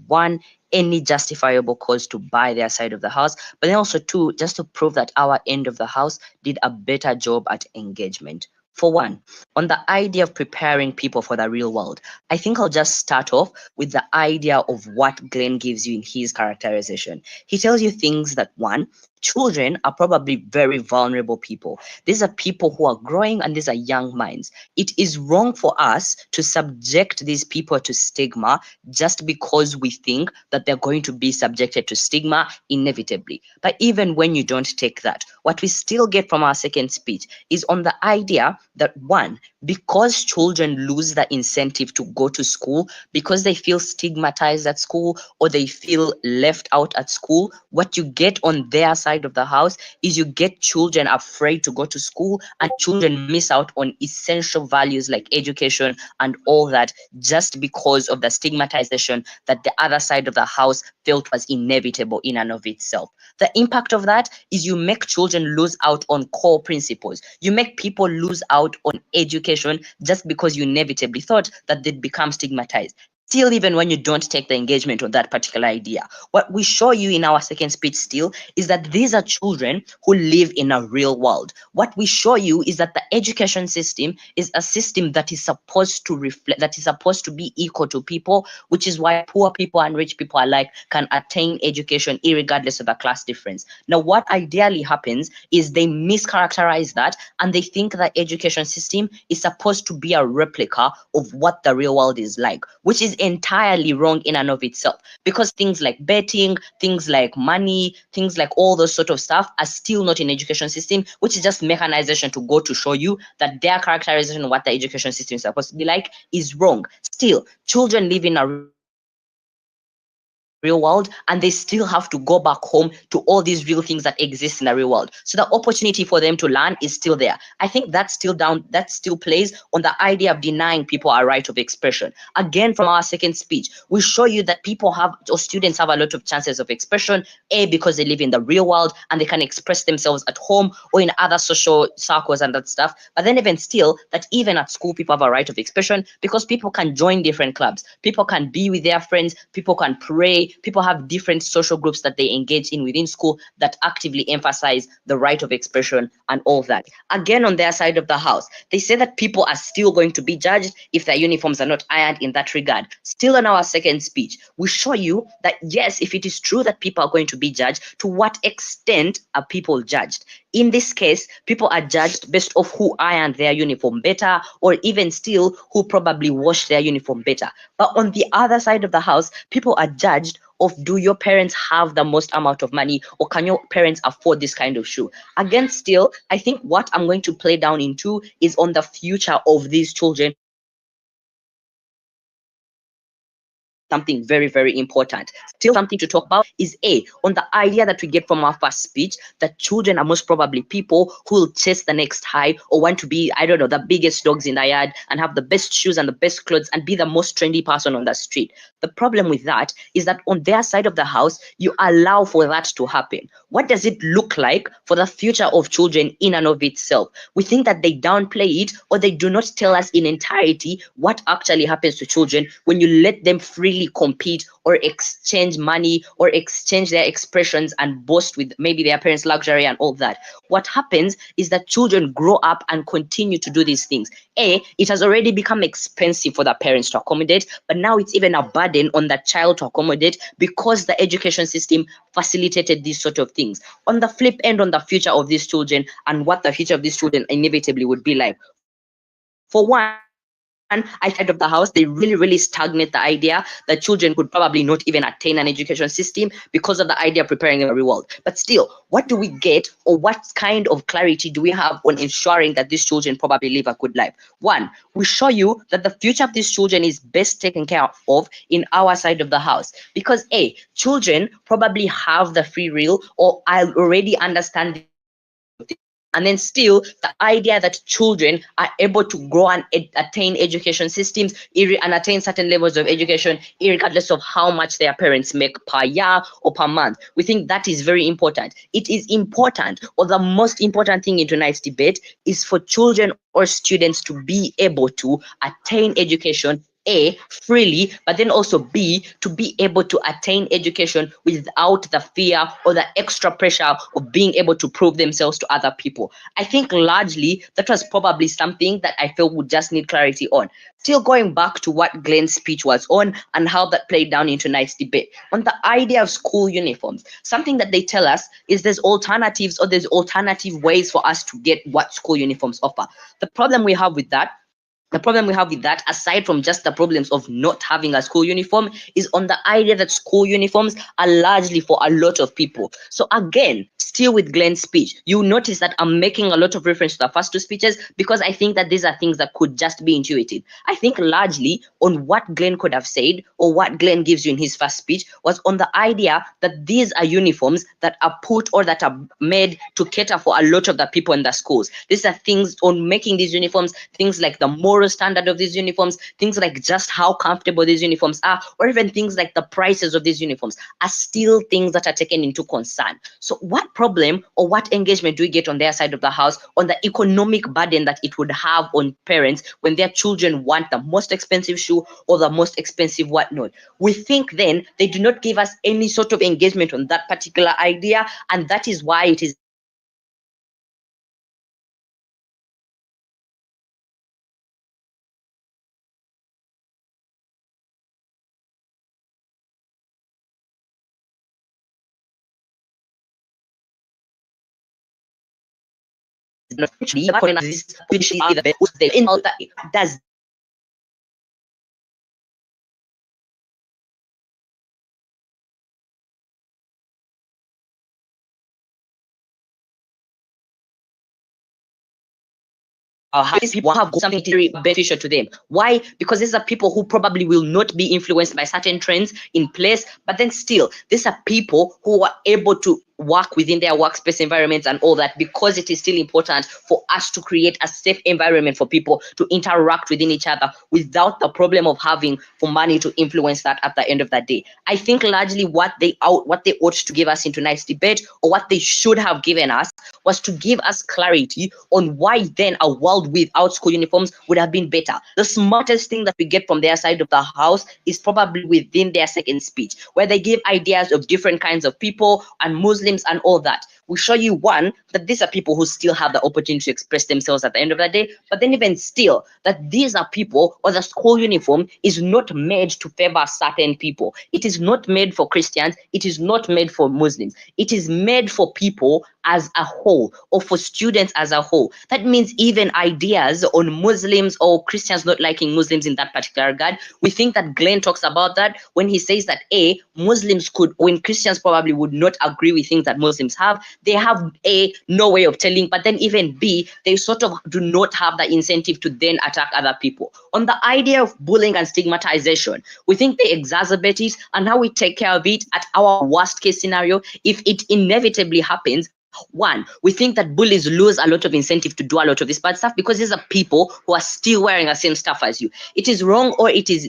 any justifiable cause to buy their side of the house, but then also two, just to prove that our end of the house did a better job at engagement. For one, on the idea of preparing people for the real world, I think I'll just start off with the idea of what Glenn gives you in his characterization. He tells you things that, one, children are probably very vulnerable people. These are people who are growing and these are young minds. It is wrong for us to subject these people to stigma just because we think that they're going to be subjected to stigma inevitably. But even when you don't take that, what we still get from our second speech is on the idea that, one, because children lose the incentive to go to school because they feel stigmatized at school or they feel left out at school, what you get on their side of the house is you get children afraid to go to school, and children miss out on essential values like education and all that just because of the stigmatization that the other side of the house felt was inevitable in and of itself. The impact of that is you make children lose out on core principles. You make people lose out on education just because you inevitably thought that they'd become stigmatized. Still, even when you don't take the engagement on that particular idea, what we show you in our second speech still is that these are children who live in a real world. What we show you is that the education system is a system that is supposed to reflect, that is supposed to be equal to people, which is why poor people and rich people alike can attain education irregardless of the class difference. Now, what ideally happens is they mischaracterize that and they think that education system is supposed to be a replica of what the real world is like, which is entirely wrong in and of itself, because things like betting, things like money, things like all those sort of stuff are still not in education system, which is just mechanization to go to show you that their characterization of what the education system is supposed to be like is wrong. Still, children live in a real world and they still have to go back home to all these real things that exist in the real world. So the opportunity for them to learn is still there. I think that still plays on the idea of denying people a right of expression. Again, from our second speech, we show you that people have, or students have, a lot of chances of expression, A, because they live in the real world and they can express themselves at home or in other social circles and that stuff. But then even still, that even at school, people have a right of expression because people can join different clubs, people can be with their friends, people can pray, people have different social groups that they engage in within school that actively emphasize the right of expression and all that. Again, on their side of the house, they say that people are still going to be judged if their uniforms are not ironed in that regard. Still, in our second speech, we show you that yes, if it is true that people are going to be judged, to what extent are people judged? In this case, people are judged based off who ironed their uniform better, or even still who probably washed their uniform better. But on the other side of the house, people are judged of, do your parents have the most amount of money, or can your parents afford this kind of shoe? Again, still, I think what I'm going to play down into is on the future of these children. Something very, very important. Still something to talk about is A, on the idea that we get from our first speech that children are most probably people who will chase the next high or want to be, I don't know, the biggest dogs in the yard and have the best shoes and the best clothes and be the most trendy person on the street. The problem with that is that on their side of the house, you allow for that to happen. What does it look like for the future of children in and of itself? We think that they downplay it, or they do not tell us in entirety what actually happens to children when you let them freely compete or exchange money or exchange their expressions and boast with maybe their parents' luxury and all that. What happens is that children grow up and continue to do these things. A, it has already become expensive for the parents to accommodate, but now it's even a burden on the child to accommodate because the education system facilitated these sort of things. On the flip end, on the future of these children and what the future of these children inevitably would be like. For one, outside of the house, they really stagnate the idea that children could probably not even attain an education system because of the idea of preparing them for the real world. But still, what do we get, or what kind of clarity do we have on ensuring that these children probably live a good life? One, we show you that the future of these children is best taken care of in our side of the house, because A, children probably have the free will, or I already understand. And then still, the idea that children are able to grow and attain education systems and attain certain levels of education regardless of how much their parents make per year or per month. We think that is very important. It is important, or the most important thing in tonight's debate is for children or students to be able to attain education A, freely, but then also B, to be able to attain education without the fear or the extra pressure of being able to prove themselves to other people. I think largely that was probably something that I felt would just need clarity on. Still going back to what Glenn's speech was on and how that played down into tonight's debate on the idea of school uniforms, something that they tell us is there's alternatives or there's alternative ways for us to get what school uniforms offer. The problem we have with that, aside from just the problems of not having a school uniform, is on the idea that school uniforms are largely for a lot of people. So again, still with Glenn's speech, you notice that I'm making a lot of reference to the first two speeches because I think that these are things that could just be intuitive. I think largely on what Glenn could have said or what Glenn gives you in his first speech was on the idea that these are uniforms that are put or that are made to cater for a lot of the people in the schools. These are things on making these uniforms, things like the moral standard of these uniforms, things like just how comfortable these uniforms are, or even things like the prices of these uniforms are still things that are taken into concern. So what problem or what engagement do we get on their side of the house on the economic burden that it would have on parents when their children want the most expensive shoe or the most expensive whatnot? We think then they do not give us any sort of engagement on that particular idea, and that is why it is does how these people have something very beneficial to them. Why? Because these are people who probably will not be influenced by certain trends in place, but then still, these are people who are able to work within their workspace environments and all that, because it is still important for us to create a safe environment for people to interact within each other without the problem of having for money to influence that at the end of the day. I think largely what they ought to give us in tonight's debate, or what they should have given us, was to give us clarity on why then a world without school uniforms would have been better. The smartest thing that we get from their side of the house is probably within their second speech, where they give ideas of different kinds of people and Muslims and all that. We show you, one, that these are people who still have the opportunity to express themselves at the end of the day, but then even still, that these are people, or the school uniform is not made to favor certain people. It is not made for Christians, it is not made for Muslims. It is made for people as a whole, or for students as a whole. That means even ideas on Muslims or Christians not liking Muslims in that particular regard, we think that Glenn talks about that when he says that A, Muslims could, when Christians probably would not agree with things that Muslims have, they have A, no way of telling, but then even B, they sort of do not have the incentive to then attack other people. On the idea of bullying and stigmatization, we think they exacerbate it, and how we take care of it at our worst case scenario, if it inevitably happens. One, we think that bullies lose a lot of incentive to do a lot of this bad stuff because these are people who are still wearing the same stuff as you. It is wrong, or it is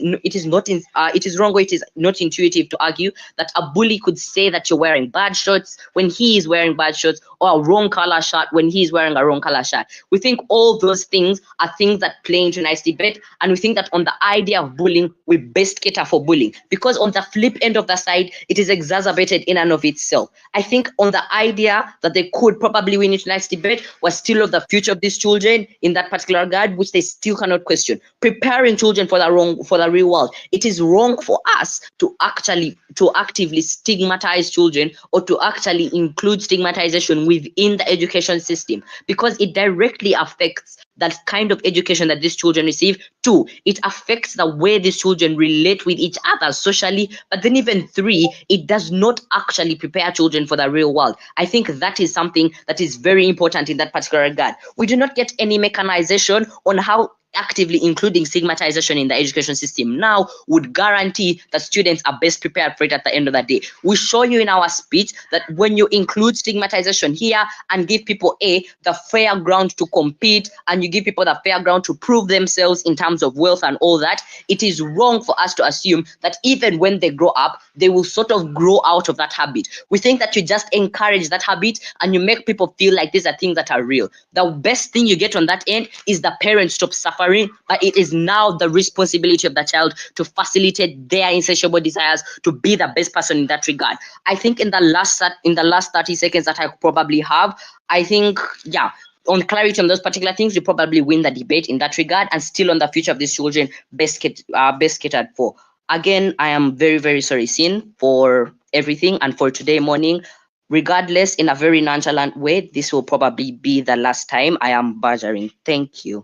not intuitive to argue that a bully could say that you're wearing bad shirts when he is wearing bad shirts, or a wrong color shirt when he is wearing a wrong color shirt. We think all those things are things that play into tonight's debate, and we think that on the idea of bullying, we best cater for bullying, because on the flip end of the side, it is exacerbated in and of itself. I think on the idea that they could probably win tonight's debate was still of the future of these children in that particular regard, which they still cannot question. Preparing children for the real world. It is wrong for us to actively stigmatize children, or to actually include stigmatization within the education system, because it directly affects that kind of education that these children receive. Two, it affects the way these children relate with each other socially. But then even three, it does not actually prepare children for the real world. I think that is something that is very important in that particular regard. We do not get any mechanization on how actively including stigmatization in the education system now would guarantee that students are best prepared for it at the end of the day. We show you in our speech that when you include stigmatization here and give people the fair ground to compete, and you give people the fair ground to prove themselves in terms of wealth and all that, it is wrong for us to assume that even when they grow up, they will sort of grow out of that habit. We think that you just encourage that habit and you make people feel like these are things that are real. The best thing you get on that end is the parents stop suffering suffering, but it is now the responsibility of the child to facilitate their insatiable desires to be the best person in that regard. I think in the last 30 seconds that I probably have, I think, yeah, on clarity on those particular things, we probably win the debate in that regard, and still on the future of these children best catered for. Again, I am very, very sorry, Sin, for everything and for today morning. Regardless, in a very nonchalant way, this will probably be the last time I am badgering. Thank you.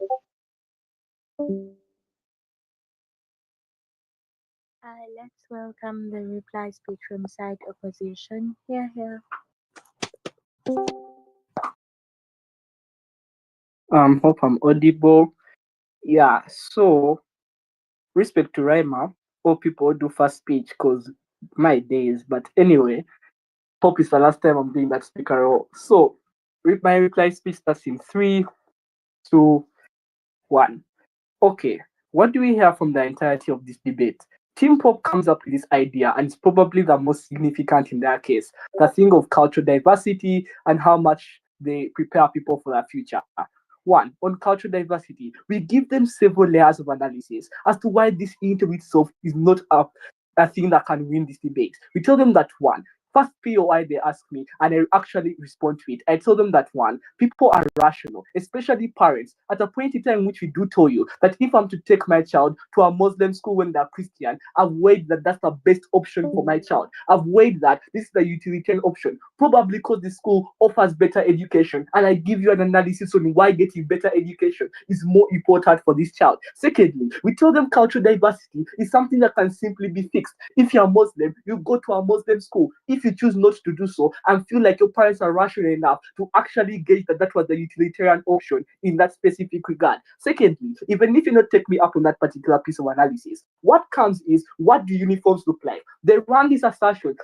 Let's welcome the reply speech from side opposition. Here. Hope I'm audible. Yeah, so respect to Rima, all people do fast speech because my days. But anyway, hope it's the last time I'm doing that speaker role. So my reply speech starts in 3, 2, 1. Okay, what do we hear from the entirety of this debate? Team Pop comes up with this idea, and it's probably the most significant in their case. The thing of cultural diversity and how much they prepare people for the future. One, on cultural diversity, we give them several layers of analysis as to why this into itself is not a thing that can win this debate. We tell them that one, first POI they ask me, and I actually respond to it. I tell them that one, people are rational, especially parents. At a point in time in which we do tell you that if I'm to take my child to a Muslim school when they're Christian, I've weighed that that's the best option for my child. I've weighed that this is the utilitarian option, probably because the school offers better education, and I give you an analysis on why getting better education is more important for this child. Secondly, we tell them cultural diversity is something that can simply be fixed. If you're Muslim, you go to a Muslim school. If you choose not to do so and feel like your parents are rational enough to actually gauge that was the utilitarian option in that specific regard. Secondly, even if you not take me up on that particular piece of analysis, what comes is, what do uniforms look like? They run this assertion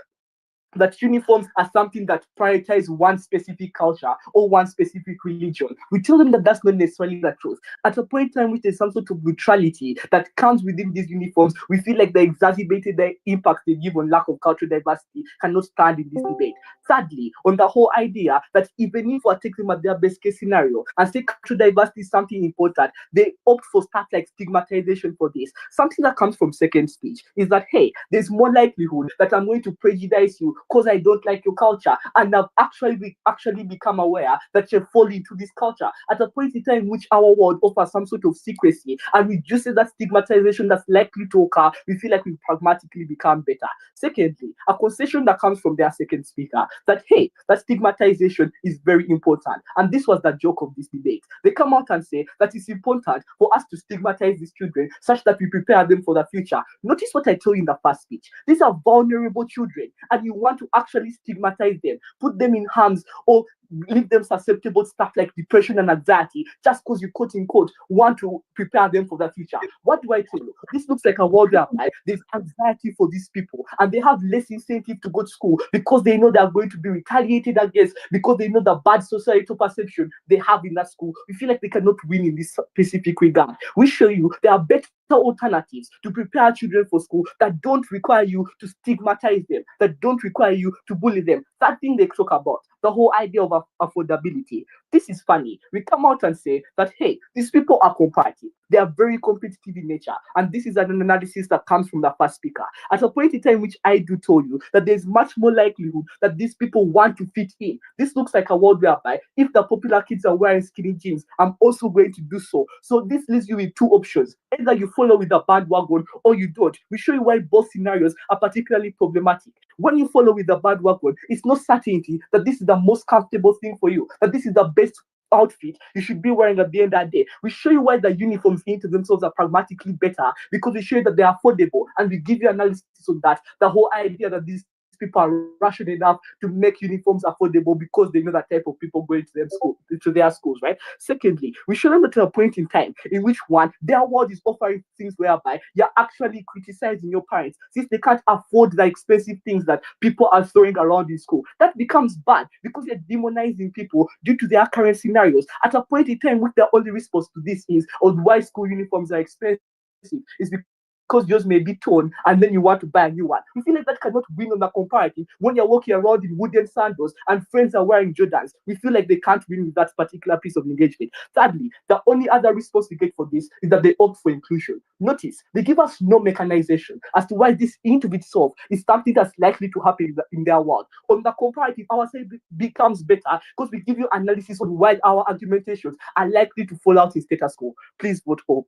that uniforms are something that prioritize one specific culture or one specific religion. We tell them that that's not necessarily the truth. At a point in time which there's some sort of neutrality that comes within these uniforms, we feel like the exacerbated the impact they give on lack of cultural diversity cannot stand in this debate. Thirdly, on the whole idea that even if we're taking them at their best case scenario and say cultural diversity is something important, they opt for stuff like stigmatization for this. Something that comes from second speech is that, hey, there's more likelihood that I'm going to prejudice you because I don't like your culture, and I've actually become aware that you fall into this culture at a point in time in which our world offers some sort of secrecy and reduces that stigmatization that's likely to occur. We feel like we pragmatically become better. Secondly, a concession that comes from their second speaker that, hey, that stigmatization is very important, and this was the joke of this debate. They come out and say that it's important for us to stigmatize these children such that we prepare them for the future. Notice what I told you in the first speech. These are vulnerable children, and you want to actually stigmatize them, put them in harms, or leave them susceptible to stuff like depression and anxiety just because you, quote unquote, want to prepare them for the future. What do I tell you? This looks like a world where there's anxiety for these people, and they have less incentive to go to school because they know they're going to be retaliated against, because they know the bad societal perception they have in that school. We feel like they cannot win in this specific regard. We show you there are better alternatives to prepare children for school that don't require you to stigmatize them, that don't require you to bully them. That thing they talk about, the whole idea of affordability. This is funny. We come out and say that, hey, these people are comparative. They are very competitive in nature. And this is an analysis that comes from the first speaker. At a point in time which I do tell you that there's much more likelihood that these people want to fit in. This looks like a world whereby if the popular kids are wearing skinny jeans, I'm also going to do so. So this leaves you with two options. Either you follow with the bandwagon or you don't. We show you why both scenarios are particularly problematic. When you follow with the bandwagon, it's no certainty that this is the most comfortable thing for you, that this is the best outfit you should be wearing at the end of the day. We show you why the uniforms into themselves are pragmatically better, because we show you that they are affordable, and we give you analysis on that. The whole idea that these people are rational enough to make uniforms affordable because they know that type of people going to their schools, right? Secondly, we show them at a point in time in which one, their world is offering things whereby you're actually criticizing your parents since they can't afford the expensive things that people are throwing around in school. That becomes bad because you're demonizing people due to their current scenarios. At a point in time which their only response to this is, or why school uniforms are expensive, is because because yours may be torn and then you want to buy a new one. You feel like that cannot win on the comparative when you're walking around in wooden sandals and friends are wearing Jordans. We feel like they can't win with that particular piece of engagement. Thirdly, the only other response we get for this is that they opt for inclusion. Notice, they give us no mechanization as to why this into itself is something that's likely to happen in their world. On the comparative, our side becomes better because we give you analysis on why our argumentations are likely to fall out in status quo. Please vote hope.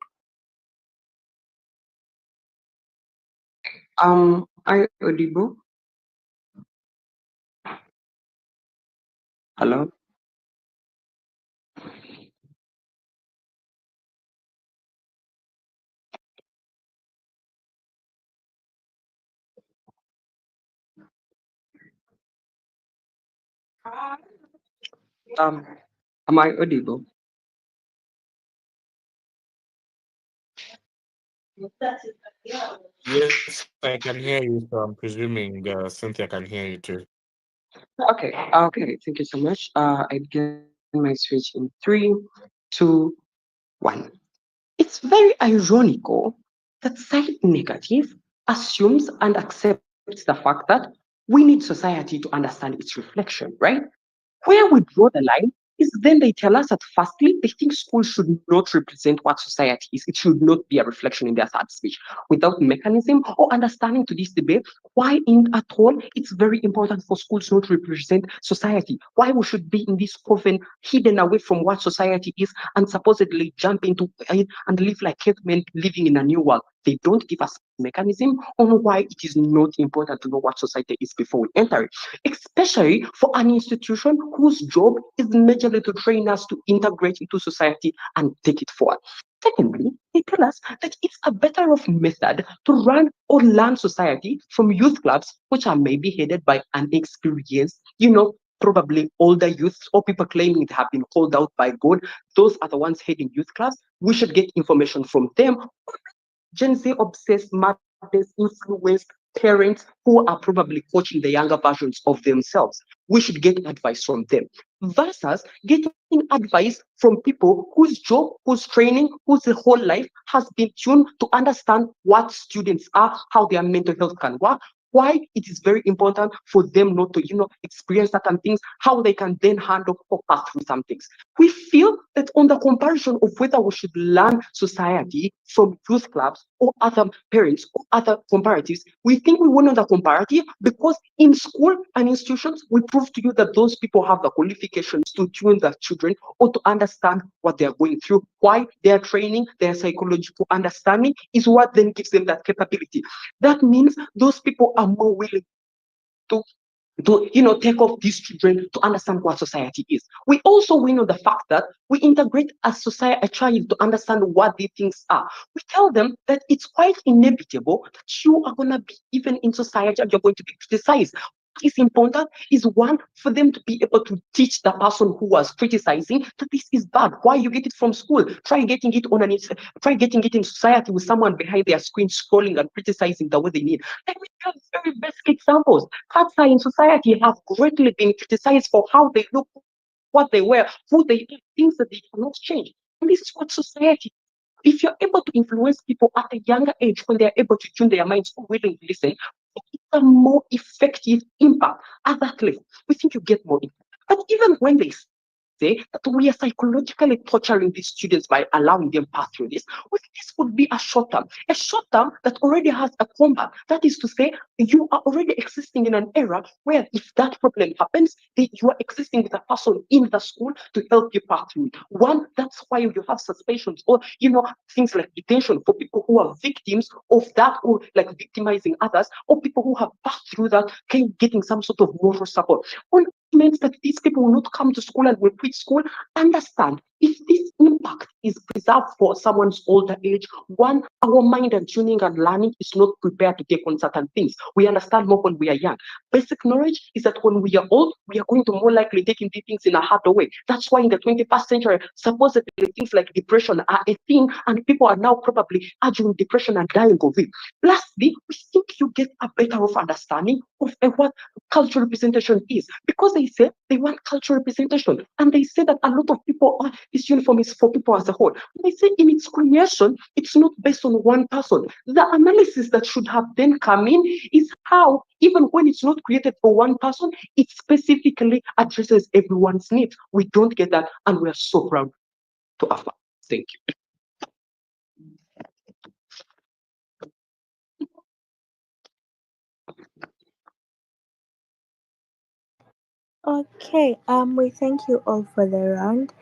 Are you audible? Hello? Am I audible? Yes, I can hear you. So I'm presuming Cynthia can hear you too. Okay, thank you so much. I begin my switch in 3, 2, 1. It's very ironical that side negative assumes and accepts the fact that we need society to understand its reflection, right? Where we draw the line is then they tell us that firstly, they think school should not represent what society is. It should not be a reflection in their third speech. Without mechanism or understanding to this debate, why in at all it's very important for schools not to represent society. Why we should be in this coven hidden away from what society is and supposedly jump into it and live like cavemen living in a new world. They don't give us mechanism on why it is not important to know what society is before we enter it, especially for an institution whose job is majorly to train us to integrate into society and take it forward. Secondly, they tell us that it's a better off method to run or learn society from youth clubs, which are maybe headed by an experienced, probably older youths or people claiming they have been called out by God. Those are the ones heading youth clubs. We should get information from them. Gen Z obsessed, mothers, influenced parents who are probably coaching the younger versions of themselves. We should get advice from them versus getting advice from people whose job, whose training, whose whole life has been tuned to understand what students are, how their mental health can work, why it is very important for them not to, experience certain things, how they can then handle or pass through some things. We feel that on the comparison of whether we should learn society from youth clubs or other parents or other comparatives, we think we win on the comparative because in school and institutions, we prove to you that those people have the qualifications to tune their children or to understand what they are going through, why their training, their psychological understanding is what then gives them that capability. That means those people are more willing to take off these children to understand what society is. We also win on the fact that we integrate a child to understand what these things are. We tell them that it's quite inevitable that you are going to be even in society and you're going to be criticized. What is important is one, for them to be able to teach the person who was criticizing that this is bad. Why you get it from school? Try getting it in society with someone behind their screen scrolling and criticizing the way they need. Let me tell you very basic examples. Cats in society have greatly been criticized for how they look, what they wear, who they are, things that they cannot change. And this is what society. If you're able to influence people at a younger age when they're able to tune their minds or willing to listen, it's a more effective impact at that level. We think you get more impact. But even when they say that we are psychologically torturing these students by allowing them pass through this would be a short term that already has a comeback. That is to say, you are already existing in an era where if that problem happens, you are existing with a person in the school to help you pass through it. One, that's why you have suspensions or things like detention for people who are victims of that or like victimizing others or people who have passed through that, getting some sort of moral support. All means that these people will not come to school and will quit school. Understand, if this impact is preserved for someone's older age, one, our mind and tuning and learning is not prepared to take on certain things. We understand more when we are young. Basic knowledge is that when we are old, we are going to more likely take in these things in a harder way. That's why in the 21st century, supposedly things like depression are a thing, and people are now probably arguing depression and dying of it. Lastly, we think you get a better of understanding of what cultural representation is, because they say they want cultural representation, and they say that a lot of people, this uniform is for people as as a whole. When I say in its creation, it's not based on one person. The analysis that should have then come in is how, even when it's not created for one person, it specifically addresses everyone's needs. We don't get that, and we are so proud to offer. Thank you. Okay, we thank you all for the round.